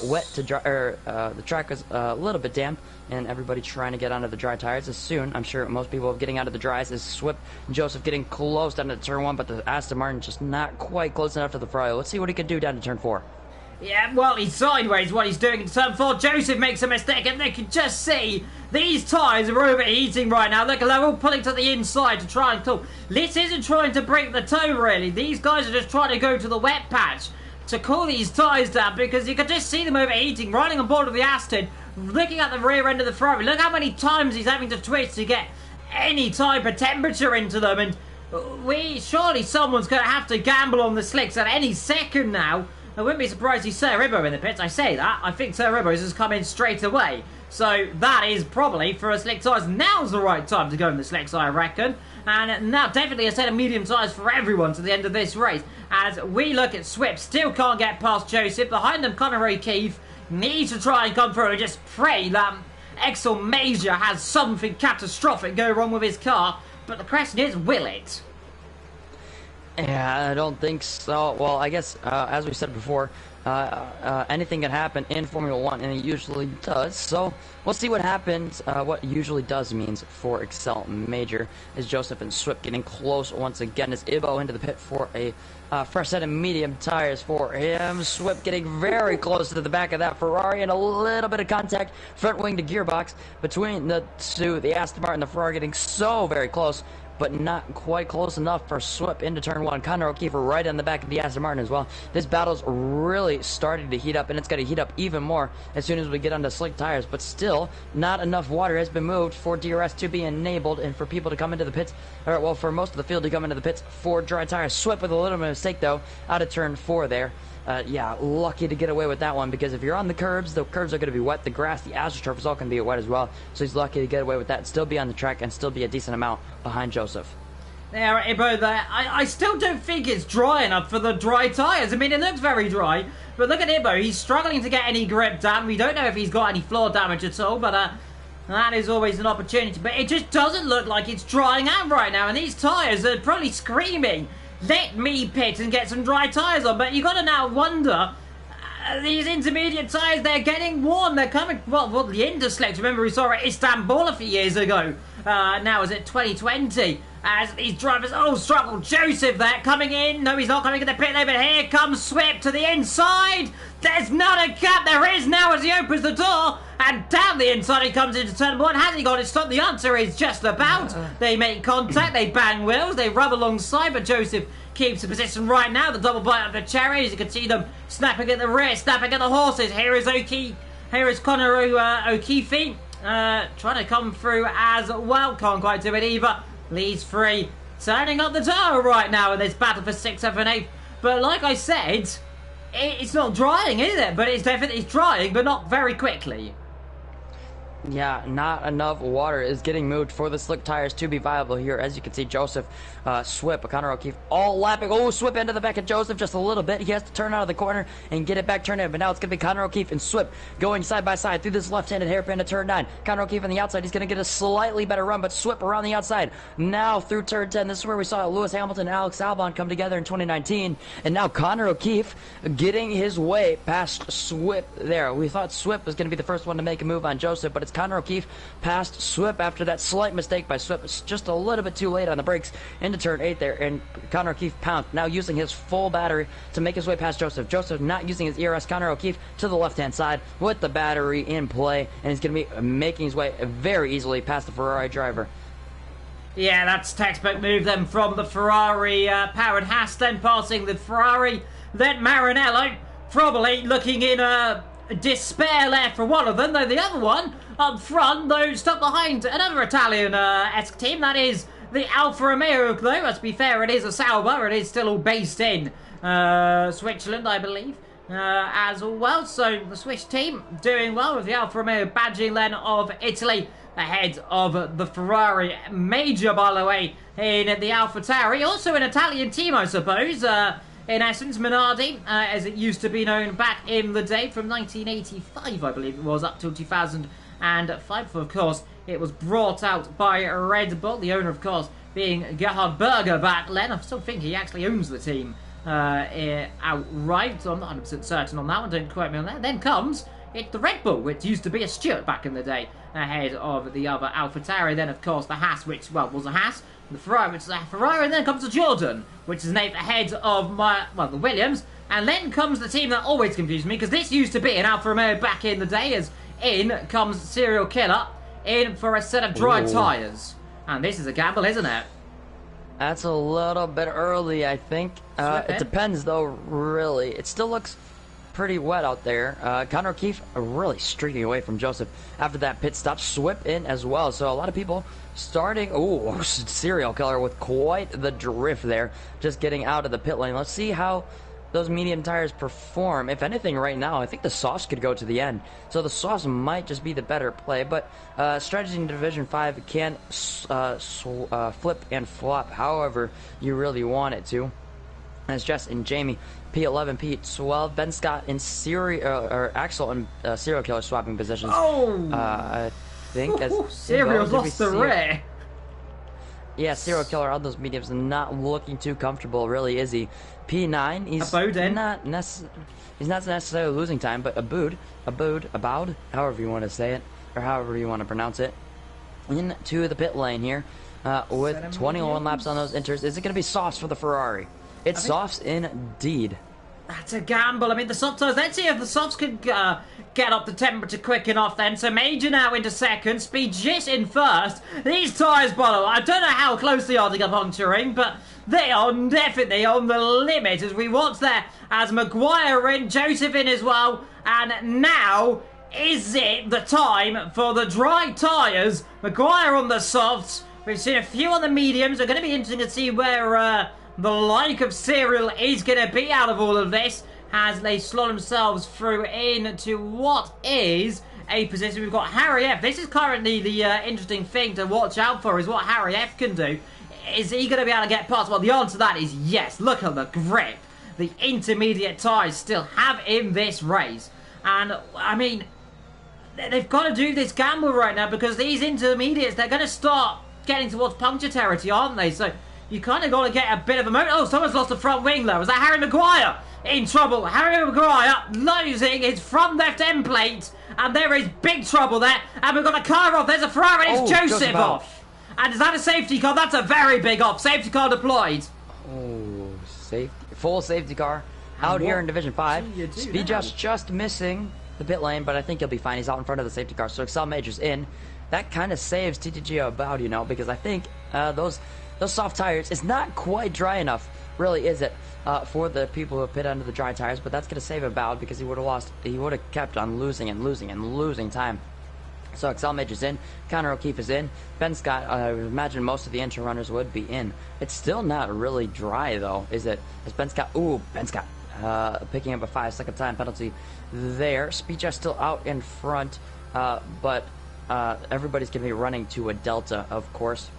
Wet to dry, the track is a little bit damp, and everybody trying to get onto the dry tires as soon. I'm sure most people are getting out of the dries. Is Swip and Joseph getting close down to turn 1, but the Aston Martin just not quite close enough to the Ferrari. Let's see what he can do down to turn 4. Yeah, well, he's sideways what he's doing in turn 4. Joseph makes a mistake, and they can just see these tyres are overheating right now. Look, they're all pulling to the inside to try and cool. This isn't trying to break the toe, really. These guys are just trying to go to the wet patch to cool these tyres down, because you can just see them overheating, riding on board of the Aston, looking at the rear end of the Ferrari. Look how many times he's having to twitch to get any type of temperature into them, and surely someone's going to have to gamble on the slicks at any second now. I wouldn't be surprised to see Sir Ribbo in the pits. I say that. I think Sir Ribbo's has come in straight away. So that is probably for a slick tyres. Now's the right time to go in the slicks, I reckon. And now definitely a set of medium tyres for everyone to the end of this race. As we look at Swip, still can't get past Joseph. Behind them, Connor O'Keefe needs to try and come through and just pray that Exel Major has something catastrophic go wrong with his car. But the question is, will it? Yeah, I don't think so. Well, I guess, as we said before, anything can happen in Formula 1, and it usually does. So, we'll see what happens, what usually does means for Excel Major. Is Joseph and Swip getting close once again? Is Ibo into the pit for a fresh set of medium tires for him? Swip getting very close to the back of that Ferrari, and a little bit of contact, front wing to gearbox, between the two, the Aston Martin and the Ferrari getting so very close, but not quite close enough for Swip into turn 1. Connor O'Keefe right on the back of the Aston Martin as well. This battle's really starting to heat up, and it's going to heat up even more as soon as we get onto slick tires. But still, not enough water has been moved for DRS to be enabled and for people to come into the pits, or well, for most of the field to come into the pits for dry tires. Swip with a little bit of mistake, though, out of turn 4 there. Yeah, lucky to get away with that one, because if you're on the curbs are going to be wet. The grass, the AstroTurf is all going to be wet as well. So he's lucky to get away with that, still be on the track, and still be a decent amount behind Joseph. There, Ibo, there. I still don't think it's dry enough for the dry tyres. I mean, it looks very dry, but look at Ibo. He's struggling to get any grip down. We don't know if he's got any floor damage at all, but that is always an opportunity. But it just doesn't look like it's drying out right now, and these tyres are probably screaming, let me pit and get some dry tyres on. But you got to now wonder, these intermediate tyres, they're getting worn. They're coming, well, the Interslex, remember we saw at Istanbul a few years ago. Now is it 2020? As these drivers, struggle. Joseph there, coming in. No, he's not coming in the pit lane, but here comes Swip to the inside. There's not a gap. There is now as he opens the door. And down the inside he comes into turn 1. Has he got it stopped? The answer is just about. They make contact, they bang wheels, they rub alongside, but Joseph keeps the position right now. The double bite of the cherry, as you can see them snapping at the rear, snapping at the horses. Here is O'Keefe. Here is Connor O'Keefe. Trying to come through as well. Can't quite do it either. Leads free. Turning up the tower right now in this battle for 6th, 7th, 8th. But like I said, it's not drying, is it? But it's definitely drying, but not very quickly. Yeah, not enough water is getting moved for the slick tires to be viable here. As you can see, Joseph, Swip, Connor O'Keefe all lapping. Oh, Swip into the back of Joseph just a little bit. He has to turn out of the corner and get it back turned in. But now it's going to be Connor O'Keefe and Swip going side by side through this left-handed hairpin to turn 9. Connor O'Keefe on the outside. He's going to get a slightly better run, but Swip around the outside. Now through turn 10. This is where we saw Lewis Hamilton and Alex Albon come together in 2019. And now Connor O'Keefe getting his way past Swip there. We thought Swip was going to be the first one to make a move on Joseph, but it's Connor O'Keefe past Swip after that slight mistake by Swip. It's just a little bit too late on the brakes into turn 8 there, and Connor O'Keefe pounced, now using his full battery to make his way past Joseph. Joseph not using his ERS. Connor O'Keefe to the left-hand side with the battery in play, and he's going to be making his way very easily past the Ferrari driver. Yeah, that's textbook move then from the Ferrari powered Haas, then passing the Ferrari, then Maranello, probably looking in despair there for one of them, though the other one up front, though, stuck behind another Italian-esque team. That is the Alfa Romeo, though. Let's be fair, it is a Sauber. It is still all based in Switzerland, I believe, as well. So the Swiss team doing well with the Alfa Romeo badging then of Italy ahead of the Ferrari major, by the way, in the AlphaTauri. Also an Italian team, I suppose. In essence, Minardi, as it used to be known back in the day, from 1985, I believe it was, up till 2005. Of course, it was brought out by Red Bull, the owner, of course, being Gerhard Berger back then. I still think he actually owns the team outright. I'm not 100% certain on that one, don't quote me on that. Then comes the Red Bull, which used to be a Stewart back in the day, ahead of the other AlphaTauri. Then, of course, the Haas, which, well, was a Haas. The Ferrari, which is a Ferrari, and then comes the Jordan, which is named ahead of the Williams, and then comes the team that always confused me, because this used to be an Alfa Romeo back in the day, as in comes Serial Killer, in for a set of dry tyres. And this is a gamble, isn't it? That's a little bit early, I think. It depends, though, really. It still looks pretty wet out there. Connor O'Keefe really streaking away from Joseph after that pit stop. Swip in as well, so a lot of people starting. Oh, Serial Killer with quite the drift there, just getting out of the pit lane. Let's see how those medium tires perform. If anything, right now, I think the softs could go to the end, so the softs might just be the better play, but strategy in Division 5 can flip and flop however you really want it to. As Jess and Jamie, P11, P12, Ben Scott and Axel and Serial Killer swapping positions. I think as Serial lost the rear. Yeah, Serial Killer on those mediums not looking too comfortable, really, is he? P9, he's not necessarily losing time, but Aboud, however you want to say it, or however you want to pronounce it, into the pit lane here, with 21 laps on those inters. Is it going to be softs for the Ferrari? It's softs indeed. That's a gamble. I mean, the soft tires, let's see if the softs could get up the temperature quick enough then. So Major now into second, Speed just in first. These tyres, by the way, I don't know how close they are to get puncturing, but they are definitely on the limit as we watch there as Maguire in, Joseph in as well. And now, is it the time for the dry tyres? Maguire on the softs. We've seen a few on the mediums. It's going to be interesting to see where the like of Serial is going to be out of all of this as they slot themselves through into what is a position. We've got Harry F. This is currently the interesting thing to watch out for, is what Harry F can do. Is he going to be able to get past? Well, the answer to that is yes. Look at the grip the intermediate tyres still have in this race. And, I mean, they've got to do this gamble right now because these intermediates, they're going to start getting towards puncture territory, aren't they? So you kind of got to get a bit of a moment. Oh, someone's lost a front wing there. Was that Harry Maguire? In trouble. Harry Maguire losing his front left end plate. And there is big trouble there. And we've got a car off. There's a Ferrari. It's Joseph off. And is that a safety car? That's a very big off. Safety car deployed. Oh, safety. Full safety car out here in Division 5. Speed just missing the pit lane, but I think he'll be fine. He's out in front of the safety car. So Excel Major's in. That kind of saves TTG about, you know, because I think those soft tires, it's not quite dry enough, really, is it, for the people who pit under the dry tires, but that's going to save about because he would have kept on losing time. So Excel Major's in, Connor O'Keefe is in, Ben Scott, I would imagine most of the inter runners would be in. It's still not really dry though, is it? Is Ben Scott, picking up a 5-second time penalty there. Speedjust still out in front, but everybody's going to be running to a delta, of course.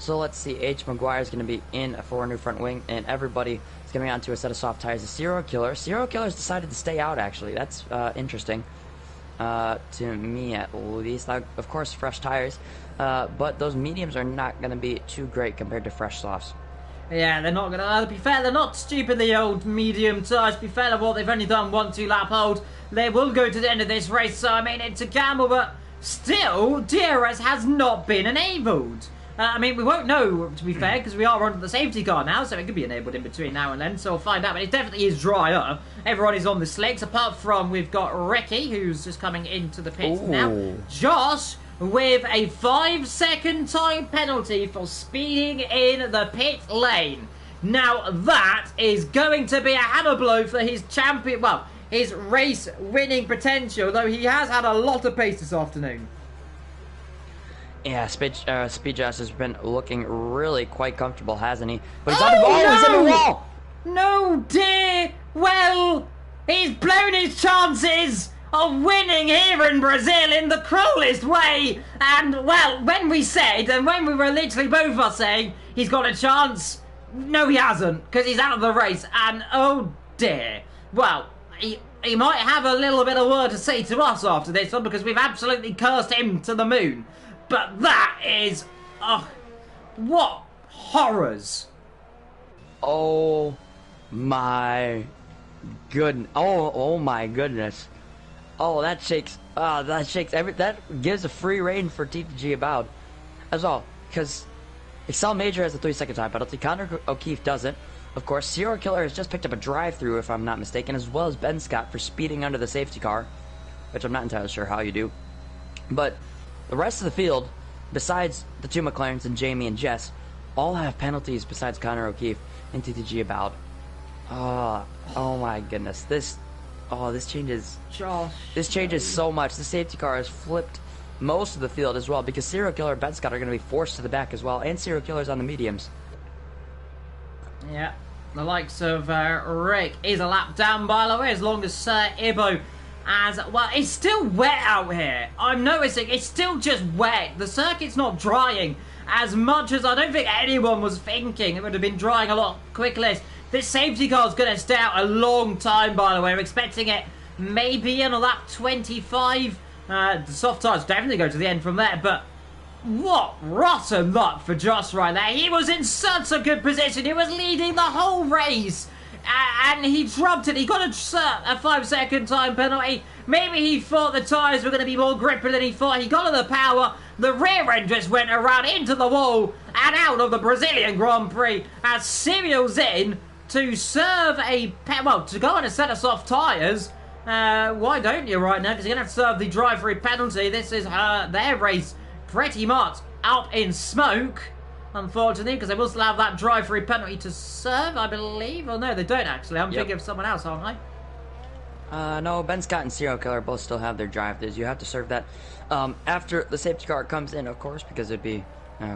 So let's see, H. Maguire is going to be in for a new front wing, and everybody is going to be onto a set of soft tires. The Serial Killer. Serial Killer's decided to stay out, actually. That's interesting to me, at least. Now, of course, fresh tires, but those mediums are not going to be too great compared to fresh softs. Yeah, they're not going to... to be fair, they're not stupidly old medium tires. To be fair, what they've only done 1-2 lap hold. They will go to the end of this race, so I mean, it's a gamble, but still, DRS has not been enabled. I mean, we won't know, to be fair, because we are under the safety car now, so it could be enabled in between now and then, so we'll find out. But it definitely is drier. Everyone is on the slicks, apart from we've got Ricky, who's just coming into the pits now. Josh, with a 5-second time penalty for speeding in the pit lane. Now, that is going to be a hammer blow for his champion, well, his race-winning potential, though he has had a lot of pace this afternoon. Yeah, Speed Josh has been looking really quite comfortable, hasn't he? But he's on the wall! No! He's on the wall! No, dear! Well, he's blown his chances of winning here in Brazil in the cruelest way. And, well, when we said, and when we were literally both of us saying, he's got a chance, no, he hasn't, because he's out of the race. And, oh, dear. Well, he might have a little bit of word to say to us after this one, because we've absolutely cursed him to the moon. But that is... what horrors. Oh my goodness. Oh my goodness. Oh, that shakes. That gives a free rein for TTG About. As well. Because Excel Major has a 3-second time penalty. Connor O'Keefe doesn't. Of course, Serial Killer has just picked up a drive-through, if I'm not mistaken, as well as Ben Scott for speeding under the safety car. Which I'm not entirely sure how you do. But... the rest of the field, besides the two McLarens and Jamie and Jess, all have penalties besides Connor O'Keefe and TTG About. Oh my goodness. This changes. Josh. This changes so much. The safety car has flipped most of the field as well, because Serial Killer and Ben Scott are going to be forced to the back as well, and Serial Killer's on the mediums. Yeah, the likes of Rick is a lap down, by the way, as long as Sir Ibo. As well, it's still wet out here. I'm noticing it's still just wet. The circuit's not drying as much as I don't think anyone was thinking. It would have been drying a lot quicker. This safety car is going to stay out a long time, by the way. I'm expecting it maybe in a lap 25. The soft tires definitely go to the end from there, but what rotten luck for Josh right there. He was in such a good position. He was leading the whole race. And he dropped it. He got a 5-second time penalty. Maybe he thought the tyres were going to be more grippy than he thought. He got to the power. The rear end just went around into the wall and out of the Brazilian Grand Prix as Serial's in to serve to go on a set of soft tyres. Why don't you right now? Because you're going to have to serve the drive-through penalty. This is their race pretty much up in smoke. Unfortunately, because they will still have that drive-through penalty to serve, I believe. Oh, no, they don't, actually. I'm thinking of someone else, aren't I? No, Ben Scott and Serial Killer both still have their drive-throughs. You have to serve that after the safety car comes in, of course, because it'd be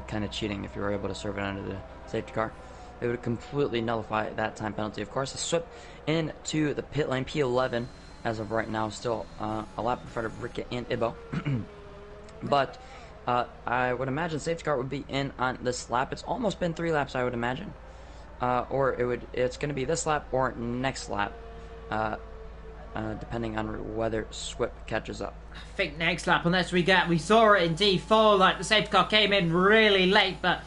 kind of cheating if you were able to serve it under the safety car. It would completely nullify that time penalty. Of course, the swip into the pit lane, P11, as of right now, still a lap in front of Ricky and Ibo. But... I would imagine safety car would be in on this lap. It's almost been 3 laps, I would imagine. Or it's going to be this lap or next lap, depending on whether SWIP catches up. I think next lap, unless we saw it in D4, like the safety car came in really late, but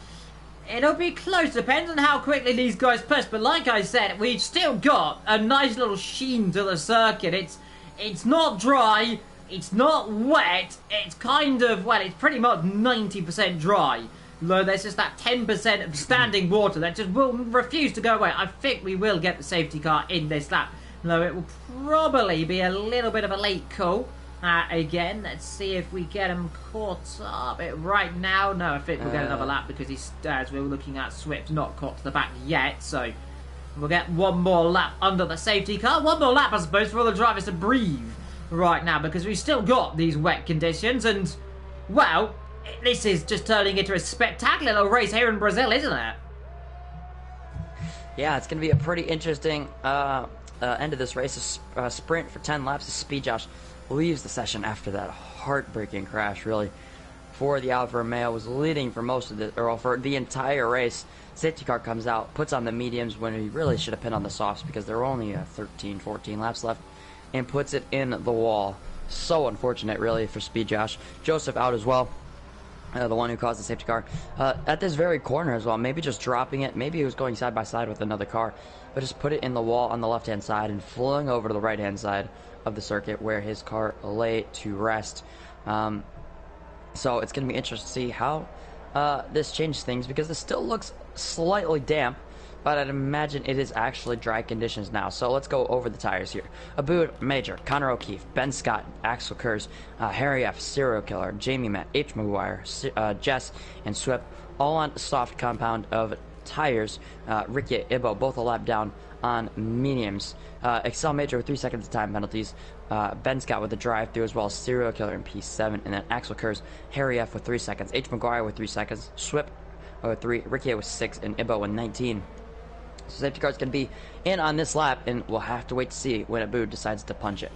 it'll be close. Depends on how quickly these guys push. But like I said, we've still got a nice little sheen to the circuit. It's not dry. It's not wet, it's kind of, well, it's pretty much 90% dry. Though there's just that 10% of standing water that just will refuse to go away. I think we will get the safety car in this lap. Though it will probably be a little bit of a late call. Again, let's see if we get him caught up. Right now, no, I think we'll get another lap because he's, as we were looking at, Swift not caught to the back yet. So we'll get one more lap under the safety car. One more lap, I suppose, for all the drivers to breathe right now, because we've still got these wet conditions, and well, this is just turning into a spectacular little race here in Brazil, isn't it? Yeah, it's going to be a pretty interesting end of this race. A sprint for 10 laps. Speed Josh leaves the session after that heartbreaking crash, really, for the Alfa Romeo. Was leading for most of the, or for the entire race. Safety car comes out, puts on the mediums when he really should have pinned on the softs because there were only 13, 14 laps left, and puts it in the wall. So unfortunate, really, for Speed Josh. Joseph out as well. The one who caused the safety car. At this very corner as well, maybe just dropping it, maybe he was going side by side with another car, but just put it in the wall on the left-hand side and flung over to the right-hand side of the circuit where his car lay to rest. So it's going to be interesting to see how this changes things, because this still looks slightly damp, but I'd imagine it is actually dry conditions now. So let's go over the tires here. Aboud Major, Connor O'Keefe, Ben Scott, Axel Kurz, Harry F, Serial Killer, Jamie Matt, H. Maguire, Jess, and Swip, all on soft compound of tires. Ricky Ibo, both a lap down on mediums. Excel Major with 3 seconds of time penalties. Ben Scott with the drive-through, as well as Serial Killer in P7, and then Axel Kurz, Harry F with 3 seconds, H. Maguire with 3 seconds, Swip with 3, Ricky with 6, and Ibo with 19. So safety car's going to be in on this lap, and we'll have to wait to see when Aboud decides to punch it.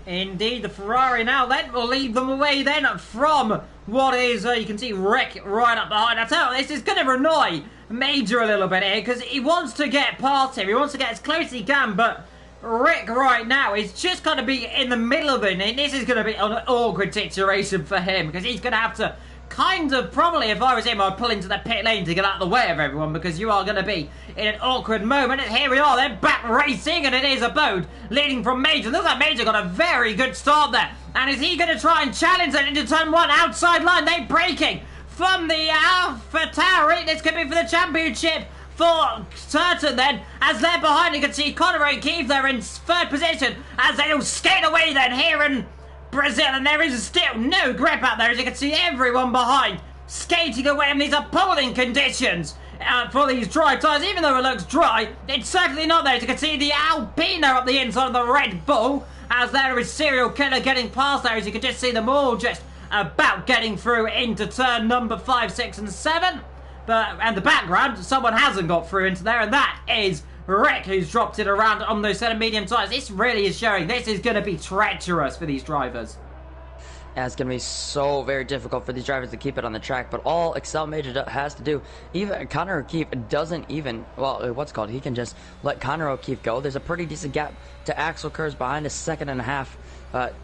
Indeed, the Ferrari now then will lead them away then from what is, you can see Rick right up behind. I tell you, this is going to annoy Major a little bit here, because he wants to get past him. He wants to get as close as he can, but Rick right now is just going to be in the middle of it, and this is going to be an awkward situation for him, because he's going to have to kind of, probably if I was him, I'd pull into the pit lane to get out of the way of everyone, because you are going to be in an awkward moment. And here we are then, back racing, and it is Aboud leading from Major. Looks like Major got a very good start there. And is he going to try and challenge it into turn one outside line? They're braking from the AlphaTauri. This could be for the championship for certain then, as they're behind. You can see Connor O'Keefe there in third position as they all skate away then here in Brazil, and there is still no grip out there, as you can see everyone behind skating away, and these are appalling conditions for these dry tyres. Even though it looks dry, it's certainly not there. As you can see the Alpina up the inside of the Red Bull, as there is Serial Killer getting past there, as you can just see them all just about getting through into turn number 5, 6 and 7. But in the background, someone hasn't got through into there, and that is Rick, who's dropped it around on those set of medium tyres. This really is showing this is going to be treacherous for these drivers. Yeah, it's going to be so very difficult for these drivers to keep it on the track, but all Excel Major has to do, even Connor O'Keefe doesn't even, well, what's called, he can just let Connor O'Keefe go. There's a pretty decent gap to Axel Kurz behind, a second and a half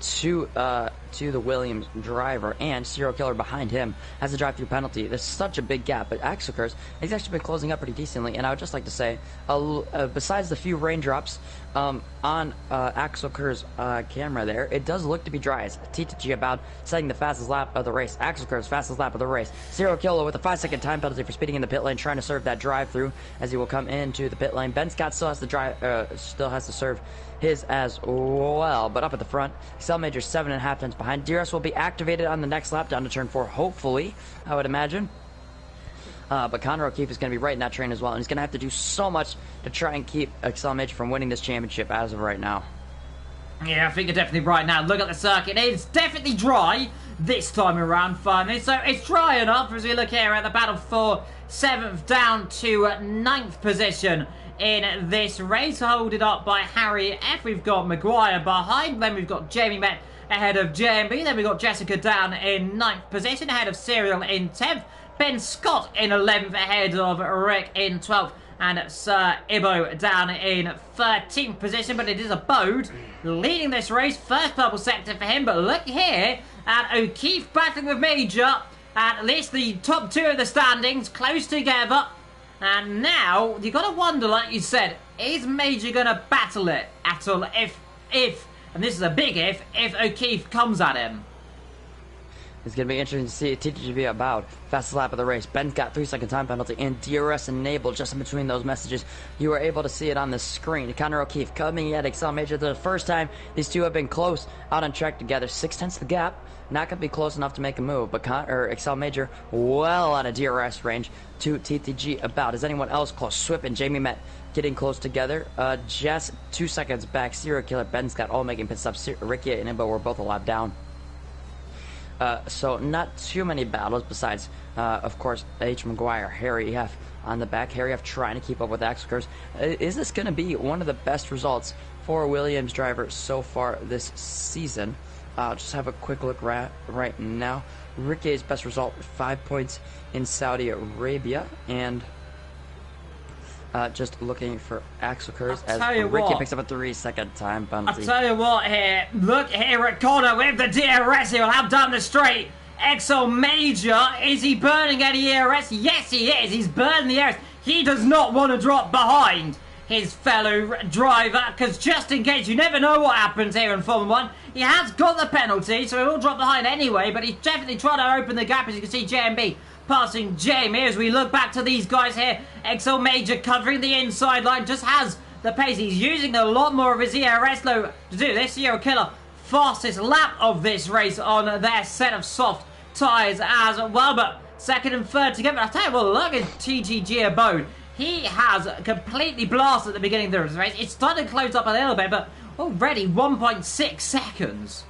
to the Williams driver, and Serial Killer behind him has a drive-through penalty. There's such a big gap, but Axel Kurz, he's actually been closing up pretty decently, and I would just like to say, besides the few raindrops on Axel Kurz's camera there, it does look to be dry. As TTG about setting the fastest lap of the race. Axel Kurz, fastest lap of the race. Serial Killer with a 5-second time penalty for speeding in the pit lane, trying to serve that drive-through as he will come into the pit lane. Ben Scott still has to serve his as well, but up at the front, Excel Major 7.5 tenths behind. DRS will be activated on the next lap down to turn 4, hopefully, I would imagine. But Connor O'Keefe is going to be right in that train as well, and he's going to have to do so much to try and keep Excel Major from winning this championship as of right now. Yeah, I think you're definitely right now. Look at the circuit. It's definitely dry this time around, finally. So it's dry enough as we look here at the battle for 7th down to 9th position in this race, holded up by Harry F. We've got Maguire behind, then we've got Jamie Met ahead of JMB, then we've got Jessica down in 9th position, ahead of Serial in 10th, Ben Scott in 11th, ahead of Rick in 12th, and Sir Ibo down in 13th position. But it is Aboud leading this race, first purple sector for him. But look here at O'Keefe battling with Major, at least the top two of the standings close together. And now, you got to wonder, like you said, is Major going to battle it at all if, and this is a big if O'Keefe comes at him? It's going to be interesting to see TTGB about fastest lap of the race. Ben's got 3-second time penalty and DRS enabled just in between those messages. You are able to see it on the screen. Connor O'Keefe coming at Excel Major for the first time. These two have been close out on track together. 6 tenths the gap. Not going to be close enough to make a move, but Excel Major well out of DRS range to TTG about. Is anyone else close? Swip and Jamie Met getting close together. Just 2 seconds back. Serial Killer, Ben Scott all making pit stops. Ricky and Imbo were both a lap down. So not too many battles besides, of course, H. Maguire, Harry F. on the back. Harry F. trying to keep up with Axel Kurz. Is this going to be one of the best results for Williams driver so far this season. I'll just have a quick look right now. Riquet's best result, 5 points in Saudi Arabia, and just looking for Axel Kurz as Riquet picks up a 3-second time penalty. I'll tell you what here, look here at corner with the DRS, he'll have down the straight. Exo Major, is he burning any ERS? Yes he is, he's burning the ERS. He does not want to drop behind his fellow driver, because just in case, you never know what happens here in Formula 1. He has got the penalty, so he will drop behind anyway, but he's definitely trying to open the gap, as you can see JMB passing Jamie. As we look back to these guys here, Exo Major covering the inside line, just has the pace. He's using a lot more of his ERS though to do this. Sierra Killer, fastest lap of this race on their set of soft tyres as well, but second and third together. I'll tell you what, look at TGG Abode. He has completely blasted at the beginning of the race. It's starting to close up a little bit, but already 1.6 seconds.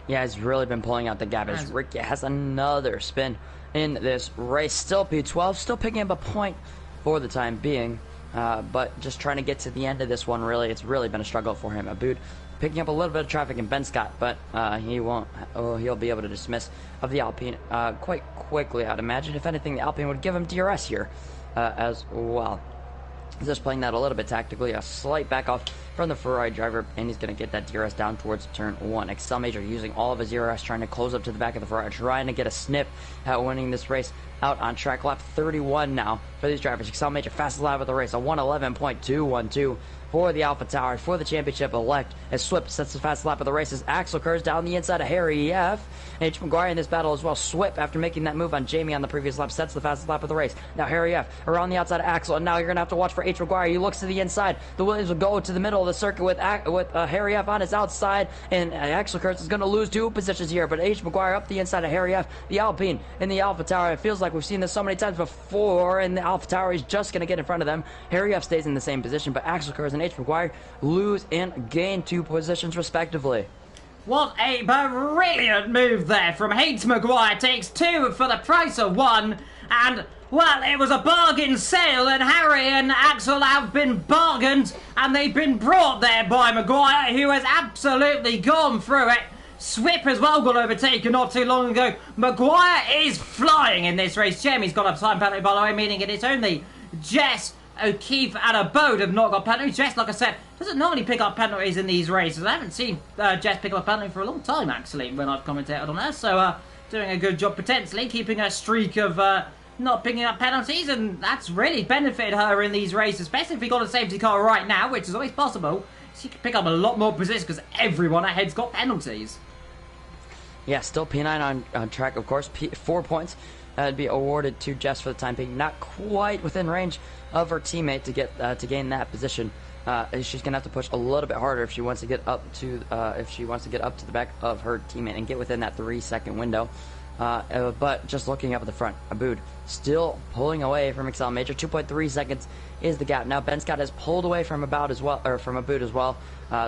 Yeah, he's really been pulling out the gap as Ricky has another spin in this race. Still P12, still picking up a point for the time being, but just trying to get to the end of this one, really. It's really been a struggle for him. Aboud picking up a little bit of traffic in Ben Scott, but he won't. He'll be able to dismiss of the Alpine quite quickly, I'd imagine. If anything, the Alpine would give him DRS here as well. Just playing that a little bit tactically, a slight back off from the Ferrari driver, and he's going to get that DRS down towards turn 1. Excel Major using all of his DRS, trying to close up to the back of the Ferrari, trying to get a snip at winning this race out on track. Lap 31 now for these drivers. Excel Major fastest lap of the race, a 1:11.212 for the Alpha Tower, for the championship elect, as Swip sets the fastest lap of the race as Axel Kurz down the inside of Harry F. H. McGuire in this battle as well. Swip, after making that move on Jamie on the previous lap, sets the fastest lap of the race. Now Harry F. around the outside of Axel, and now you're going to have to watch for H. McGuire. He looks to the inside. The Williams will go to the middle of the circuit with Harry F. on his outside, and Axel Kurz is going to lose 2 positions here, but H. McGuire up the inside of Harry F. The Alpine in the Alpha Tower. It feels like we've seen this so many times before, and the Alpha Tower is just going to get in front of them. Harry F. stays in the same position, but Axel Kurz and H. McGuire lose and gain 2 positions respectively. What a brilliant move there from H. McGuire. Takes 2 for the price of 1, and well, it was a bargain sale, and Harry and Axel have been bargained, and they've been brought there by McGuire, who has absolutely gone through it. Swip as well got overtaken not too long ago. McGuire is flying in this race. Jeremy's got a time penalty, by the way, meaning it is only Jess, O'Keefe and Abode have not got penalties. Jess, like I said, doesn't normally pick up penalties in these races. I haven't seen Jess pick up a penalty for a long time, actually, when I've commentated on her. So, doing a good job, potentially, keeping a streak of not picking up penalties, and that's really benefited her in these races, especially if we got a safety car right now, which is always possible. She can pick up a lot more positions because everyone ahead's got penalties. Yeah, still P9 on track, of course. 4 points that'd be awarded to Jess for the time being. Not quite within range of her teammate to get to gain that position. She's gonna have to push a little bit harder if she wants to get up to the back of her teammate and get within that 3-second window. But just looking up at the front, Aboud still pulling away from Excel Major. 2.3 seconds is the gap. Now Ben Scott has pulled away from Aboud as well,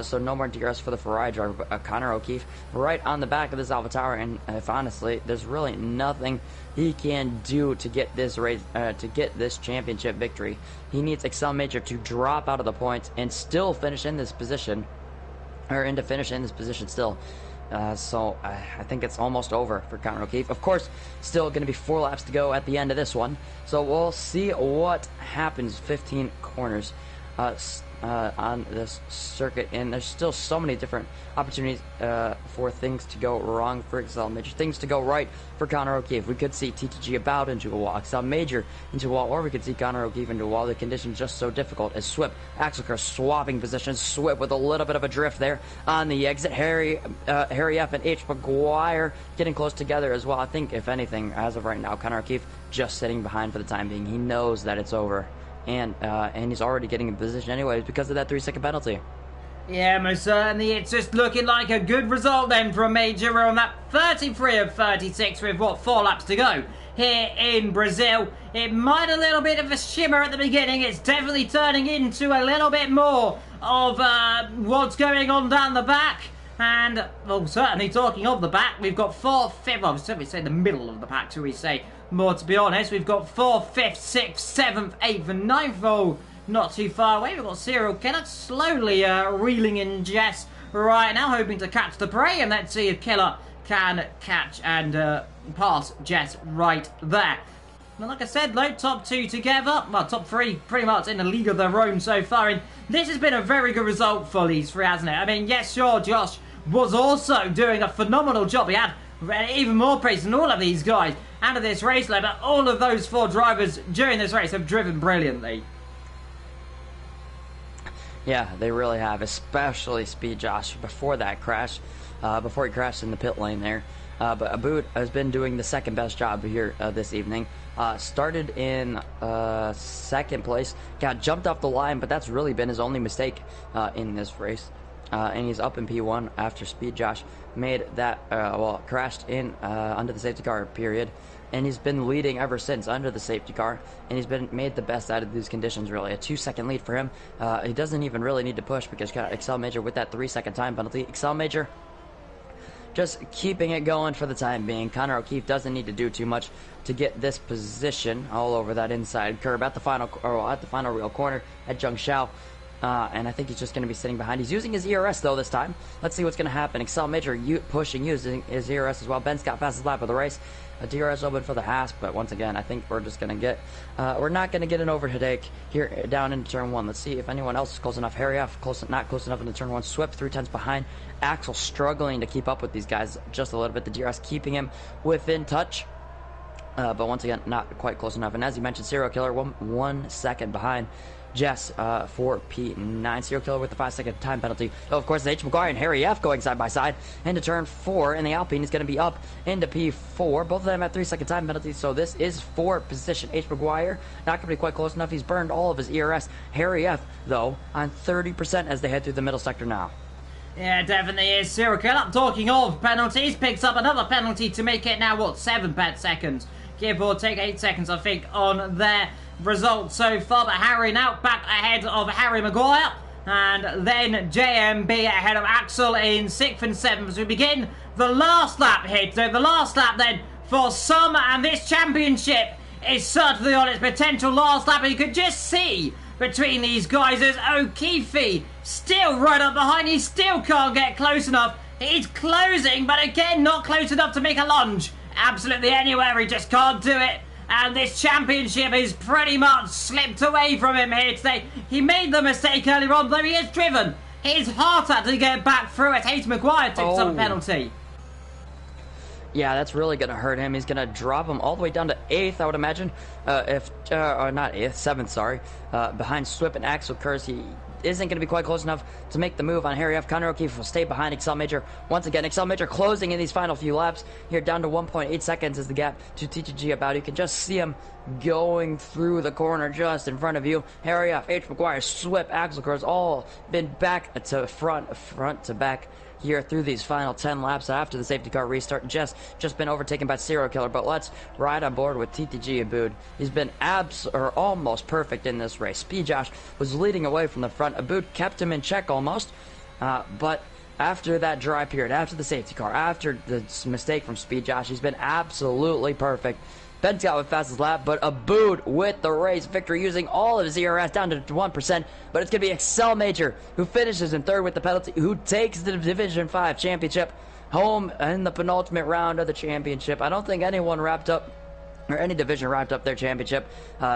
so no more DRS for the Ferrari driver, but Connor O'Keefe right on the back of this Alpha Tower, and if honestly, there's really nothing he can do to get this race, to get this championship victory. He needs Excel Major to drop out of the points and still finish in this position, still. So I think it's almost over for Connor O'Keefe. Of course, still going to be 4 laps to go at the end of this one. So we'll see what happens. 15 corners on this circuit, and there's still so many different opportunities for things to go wrong for Excel Major, things to go right for Connor O'Keefe. We could see TTG About into a wall, Excel Major into a wall, or we could see Connor O'Keefe into a wall. The conditions just so difficult as Swip, Axel Kurz swapping positions. Swip with a little bit of a drift there on the exit. Harry F and H. McGuire getting close together as well. I think, if anything, as of right now, Connor O'Keefe just sitting behind for the time being. He knows that it's over. And he's already getting in position anyways because of that 3-second penalty. Yeah, most certainly. It's just looking like a good result then for a Major. We're on that 33 of 36 with, 4 laps to go here in Brazil. It might a little bit of a shimmer at the beginning. It's definitely turning into a little bit more of what's going on down the back. And, well, certainly talking of the back, we've got 4th, 5th, well, certainly say the middle of the pack, shall we say, more to be honest. We've got 4th, 5th, 6th, 7th, 8th and 9th all not too far away. We've got Serial Killer slowly reeling in Jess right now, hoping to catch the prey, and let's see if Killer can catch and pass Jess right there. Now, like I said, though, top two together, well, top three pretty much in a league of their own so far, and this has been a very good result for these three, hasn't it? I mean, yes, sure, Josh was also doing a phenomenal job. He had even more praise than all of these guys out of this race, but all of those four drivers during this race have driven brilliantly. Yeah, they really have, especially Speed Josh before that crash, before he crashed in the pit lane there. But Aboud has been doing the second best job here this evening. Started in second place, got jumped off the line, but that's really been his only mistake in this race. And he's up in P1 after Speed Josh made that, crashed in under the safety car period. And he's been leading ever since under the safety car, and he's been made the best out of these conditions, really. A 2-second lead for him. He doesn't even really need to push because he's got Excel Major with that 3-second time penalty. Excel Major just keeping it going for the time being. Connor O'Keefe doesn't need to do too much to get this position all over that inside curb at the final real corner at Zheng Xiao. And I think he's just going to be sitting behind. He's using his ERS, though, this time. Let's see what's going to happen. Excel Major pushing, using his ERS as well. Ben Scott fastest lap of the race. A DRS open for the Haas, but once again, I think we're just going to get... we're not going to get an overtake here down into turn 1. Let's see if anyone else is close enough. Harry F. not close enough into turn 1. Swift 3/10 behind. Axel struggling to keep up with these guys just a little bit. The DRS keeping him within touch. But once again, not quite close enough. And as you mentioned, Serial Killer, 1 second behind Jess for P9. Serial Killer with the 5-second time penalty. Oh, of course, H. McGuire and Harry F. going side by side into turn 4, and the Alpine is going to be up into P4. Both of them at 3-second time penalties, so this is for position. H. McGuire not going to be quite close enough. He's burned all of his ERS. Harry F., though, on 30% as they head through the middle sector now. Yeah, definitely is. Serial Killer, talking of penalties, picks up another penalty to make it now, 7 seconds? Give or take 8 seconds, I think, on their result so far. But Harry now back ahead of Harry Maguire. And then JMB ahead of Axel in 6th and 7th as we begin the last lap here. So the last lap then for some, and this championship is certainly on its potential last lap. And you could just see between these guys as O'Keefe still right up behind. He still can't get close enough. He's closing, but again, not close enough to make a lunge absolutely anywhere. He just can't do it. And this championship is pretty much slipped away from him here today. He made the mistake earlier on, though he has driven his heart out to get back through it. Hayes Maguire takes up a penalty. Yeah, that's really going to hurt him. He's going to drop him all the way down to 8th, I would imagine. Not 8th, 7th, sorry. Behind Swift and Axel Kurz. He isn't going to be quite close enough to make the move on Harry F. Connor O'Keefe will stay behind Excel Major. Once again, Excel Major closing in these final few laps. Here down to 1.8 seconds is the gap to TTG about. You can just see him going through the corner just in front of you. Harry F., H. McGuire, Swift, Axel Kurz, all been back to front to back here through these final 10 laps after the safety car restart. Just been overtaken by Serial Killer, but let's ride on board with TTG Aboud. He's been almost perfect in this race. Speed Josh was leading away from the front. Aboud kept him in check almost, but after that dry period, after the safety car, after the mistake from Speed Josh, he's been absolutely perfect. Ben Scott with fastest lap, but Aboud with the race victory using all of his ERS down to 1%. But it's going to be Excel Major who finishes in 3rd with the penalty, who takes the Division 5 championship home in the penultimate round of the championship. I don't think anyone wrapped up, or any division wrapped up their championship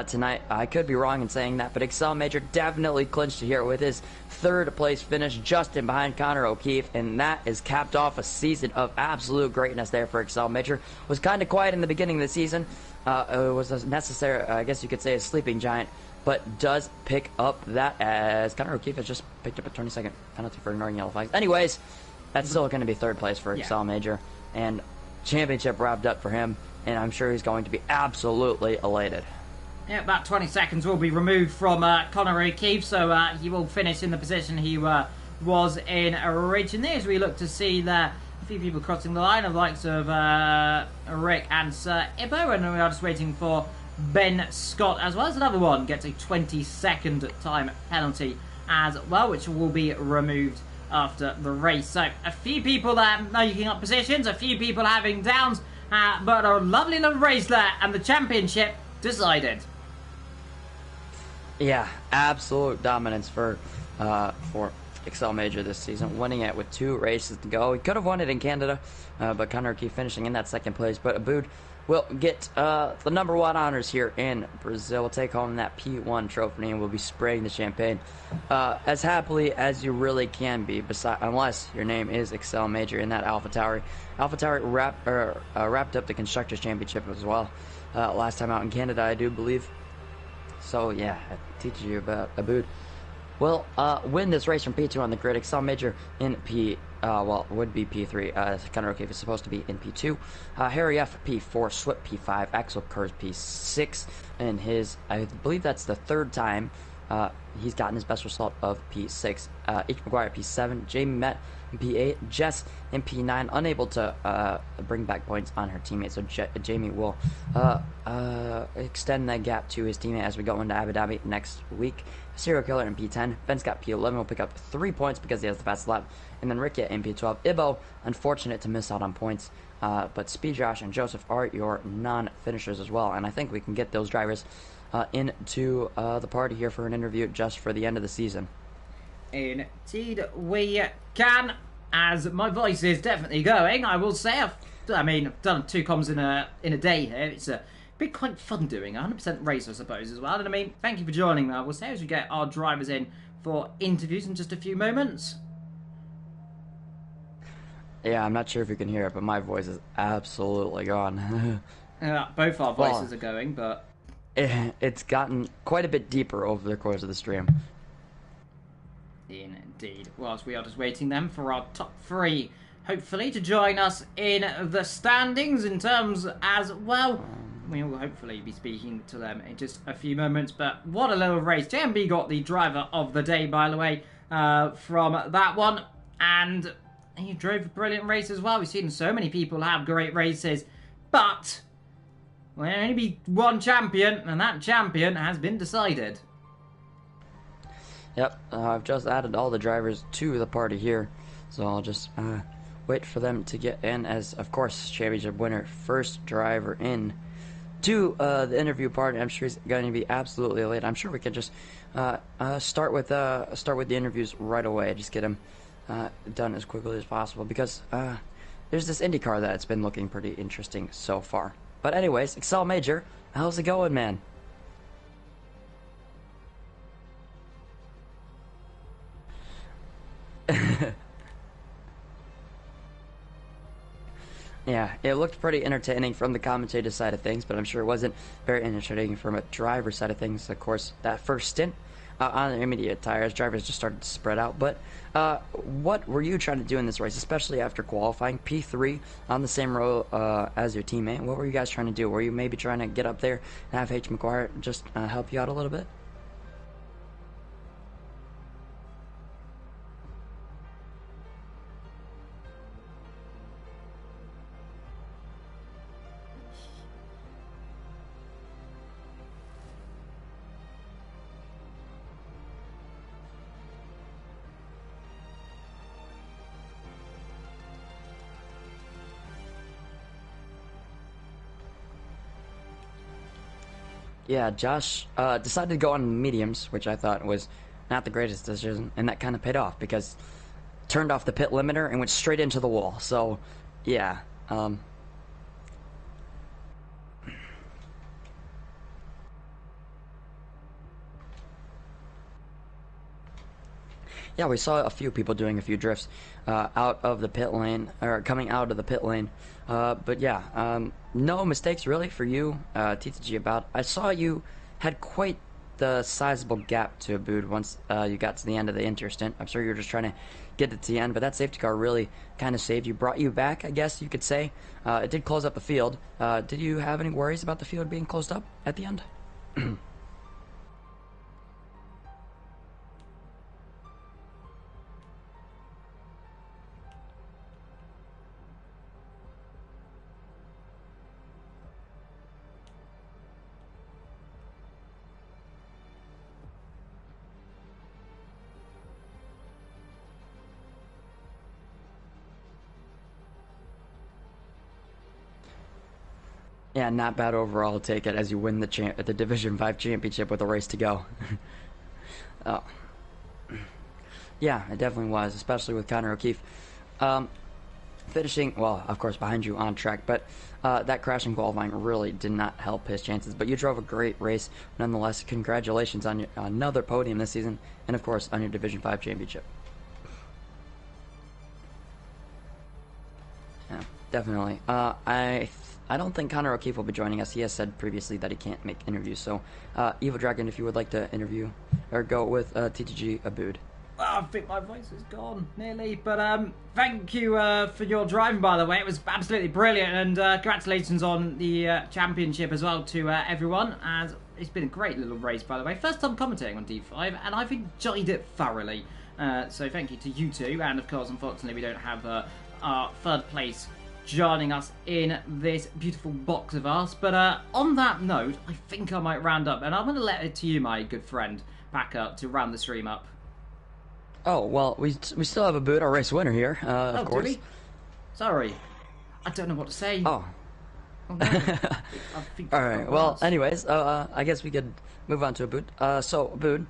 tonight. I could be wrong in saying that, but Excel Major definitely clinched here with his 3rd place finish just in behind Connor O'Keefe, and that is capped off a season of absolute greatness there for Excel Major. Was kind of quiet in the beginning of the season. It was a necessary, I guess you could say, a sleeping giant, but does pick up that as Connor O'Keefe has just picked up a 20-second penalty for ignoring yellow flags. Anyways, that's still going to be 3rd place for Excel Major, and championship wrapped up for him, and I'm sure he's going to be absolutely elated. Yeah, about 20 seconds will be removed from Connor O'Keefe, so he will finish in the position he was in originally, as we look to see there a few people crossing the line, of the likes of Rick and Sir Ibbo, and we are just waiting for Ben Scott as well as another one gets a 20-second time penalty as well, which will be removed after the race. So a few people there making up positions, a few people having downs, but a lovely little race there, and the championship decided. Yeah, absolute dominance for Excel Major this season, winning it with 2 races to go. He could have won it in Canada, but Connor O'Keefe finishing in that second place. But Aboud will get the #1 honors here in Brazil. Will take home that P1 trophy and will be spraying the champagne as happily as you really can be, unless your name is Excel Major in that AlphaTauri. AlphaTauri wrapped up the Constructors' Championship as well last time out in Canada, I do believe. So yeah, I teach you about Aboud. Will win this race from P2 on the grid. Excel Major in well, would be P3. Connor O'Keefe is supposed to be in P2. Harry F. P4, Swip P5, Axel Kurz P6, and I believe that's the third time he's gotten his best result of P6. H. McGuire P7, Jamie Met in P8, Jess in P9, unable to bring back points on her teammate, so Jamie will extend that gap to his teammate as we go into Abu Dhabi next week. Serial Killer in P10, Ben Scott P11 will pick up 3 points because he has the fastest lap, and then Rickia in P12. Ibo, unfortunate to miss out on points, but Speed Josh and Joseph are your non-finishers as well, and I think we can get those drivers into the party here for an interview just for the end of the season. Indeed, we can, as my voice is definitely going. I will say, I've done 2 comms in a day here. It's been quite fun doing 100% race, I suppose, as well. And I mean, thank you for joining me. I will say as we get our drivers in for interviews in just a few moments. Yeah, I'm not sure if you can hear it, but my voice is absolutely gone. Both our voices are going, but it's gotten quite a bit deeper over the course of the stream. Indeed. Whilst we are just waiting then for our top 3, hopefully, to join us in the standings in terms as well. We will hopefully be speaking to them in just a few moments. But what a little race. JMB got the driver of the day, by the way, from that one. And he drove a brilliant race as well. We've seen so many people have great races. But there will only be one champion, and that champion has been decided. Yep, I've just added all the drivers to the party here, so I'll just wait for them to get in as, of course, championship winner, first driver in to the interview party. I'm sure he's going to be absolutely elated. I'm sure we can just start with the interviews right away. Just get him done as quickly as possible because there's this IndyCar that's been looking pretty interesting so far. But anyways, Excel Major, how's it going, man? Yeah, it looked pretty entertaining from the commentator side of things, but I'm sure it wasn't very entertaining from a driver side of things. Of course, that first stint on the intermediate tires, drivers just started to spread out. But what were you trying to do in this race, especially after qualifying P3 on the same row as your teammate? What were you guys trying to do? Were you maybe trying to get up there and have H. McGuire just help you out a little bit? Yeah, Josh decided to go on mediums, which I thought was not the greatest decision, and that kind of paid off because turned off the pit limiter and went straight into the wall. So, yeah. Yeah, we saw a few people doing a few drifts out of the pit lane, or coming out of the pit lane. But yeah, no mistakes really for you, TTG about. I saw you had quite the sizable gap to Aboud once you got to the end of the interstint. I'm sure you were just trying to get it to the end, but that safety car really kind of saved you, brought you back, I guess you could say. It did close up the field. Did you have any worries about the field being closed up at the end? Yeah, not bad overall. Take it as you win the Division 5 championship with a race to go. Oh. Yeah, it definitely was, especially with Connor O'Keefe. Finishing, well, of course, behind you on track, but that crash in qualifying really did not help his chances. But you drove a great race nonetheless. Congratulations on your, another podium this season, and of course, on your Division 5 championship. Yeah, definitely. I don't think Connor O'Keefe will be joining us. He has said previously that he can't make interviews. So, Evil Dragon, if you would like to interview or go with TTG Abood. I think my voice is gone nearly, but thank you for your driving, by the way. It was absolutely brilliant, and congratulations on the championship as well to everyone. As it's been a great little race, by the way. First time commentating on D5, and I've enjoyed it thoroughly. So thank you to you two, and of course, unfortunately, we don't have our third place joining us in this beautiful box of ours. But on that note, I think I might round up, and I'm going to let it to you, my good friend Packer, to round the stream up. Oh, well, we still have Abood, our race winner here, of course. Do we? Sorry. I don't know what to say. Oh. No. Alright, well, anyways, I guess we could move on to Abood. So, Abood,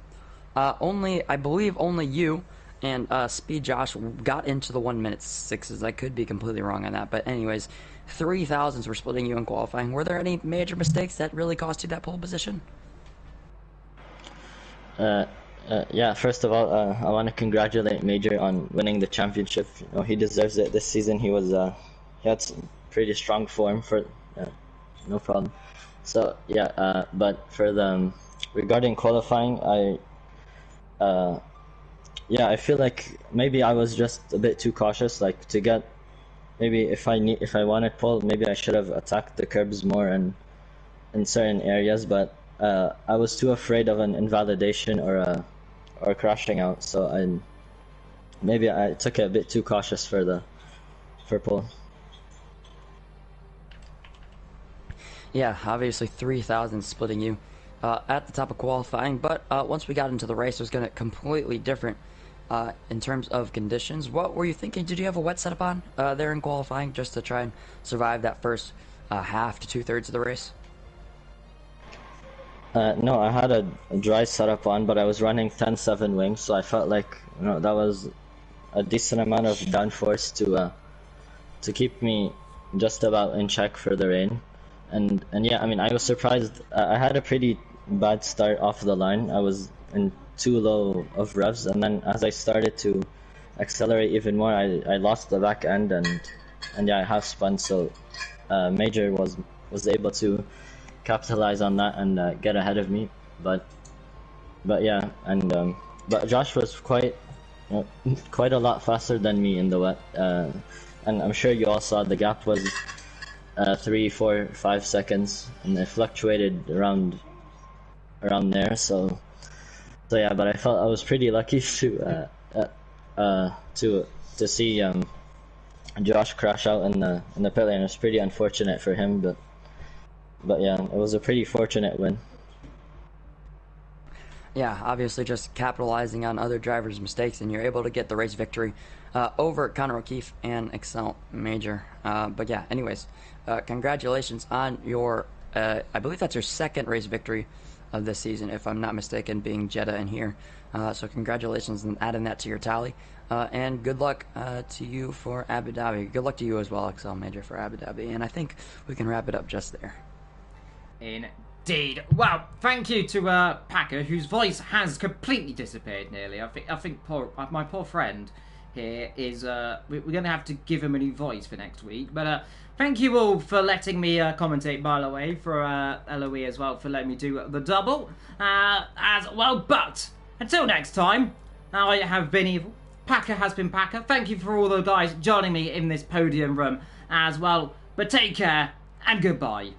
I believe only you and Speed Josh got into the 1 minute 6s. I could be completely wrong on that, but anyways, 3,000s were splitting you in qualifying. Were there any major mistakes that really cost you that pole position? Yeah, first of all, I want to congratulate Major on winning the championship. You know, he deserves it this season. He had some pretty strong form for, no problem. So yeah, but for the regarding qualifying, I feel like maybe I was just a bit too cautious. Like to get, maybe if I wanted pole, maybe I should have attacked the curbs more and in certain areas. But I was too afraid of an invalidation or crashing out, so maybe I took it a bit too cautious for pole. Yeah, obviously 3,000 splitting you at the top of qualifying, but once we got into the race, it was going to completely different in terms of conditions. What were you thinking? Did you have a wet setup on there in qualifying just to try and survive that first half to 2/3 of the race? No, I had a dry setup on, but I was running 10-7 wings, so I felt like that was a decent amount of downforce to keep me just about in check for the rain. And yeah, I mean, I was surprised. I had a pretty bad start off the line. I was in too low of revs, and then as I started to accelerate even more, I lost the back end, and yeah, I half spun. So Major was able to capitalize on that and get ahead of me, but yeah, and but Josh was quite a lot faster than me in the wet, and I'm sure you all saw the gap was 3, 4, 5 seconds, and it fluctuated around there. So yeah, but I felt I was pretty lucky to see Josh crash out in the pit lane. It was pretty unfortunate for him, but yeah, it was a pretty fortunate win. Yeah, obviously just capitalizing on other drivers' mistakes, and you're able to get the race victory over Connor O'Keefe and Excel Major. But yeah, anyways, congratulations on your, I believe that's your second race victory of this season, if I'm not mistaken, being Jeddah in here. So congratulations on adding that to your tally. And good luck to you for Abu Dhabi. Good luck to you as well, Excel Major, for Abu Dhabi. And I think we can wrap it up just there. Indeed. Well, thank you to Packer, whose voice has completely disappeared nearly. I think my poor friend here is we're going to have to give him a new voice for next week. But thank you all for letting me commentate, by the way, for LOE as well, for letting me do the double as well. But until next time, I have been Evil. Packer has been Packer. Thank you for all the guys joining me in this podium room as well. But take care and goodbye.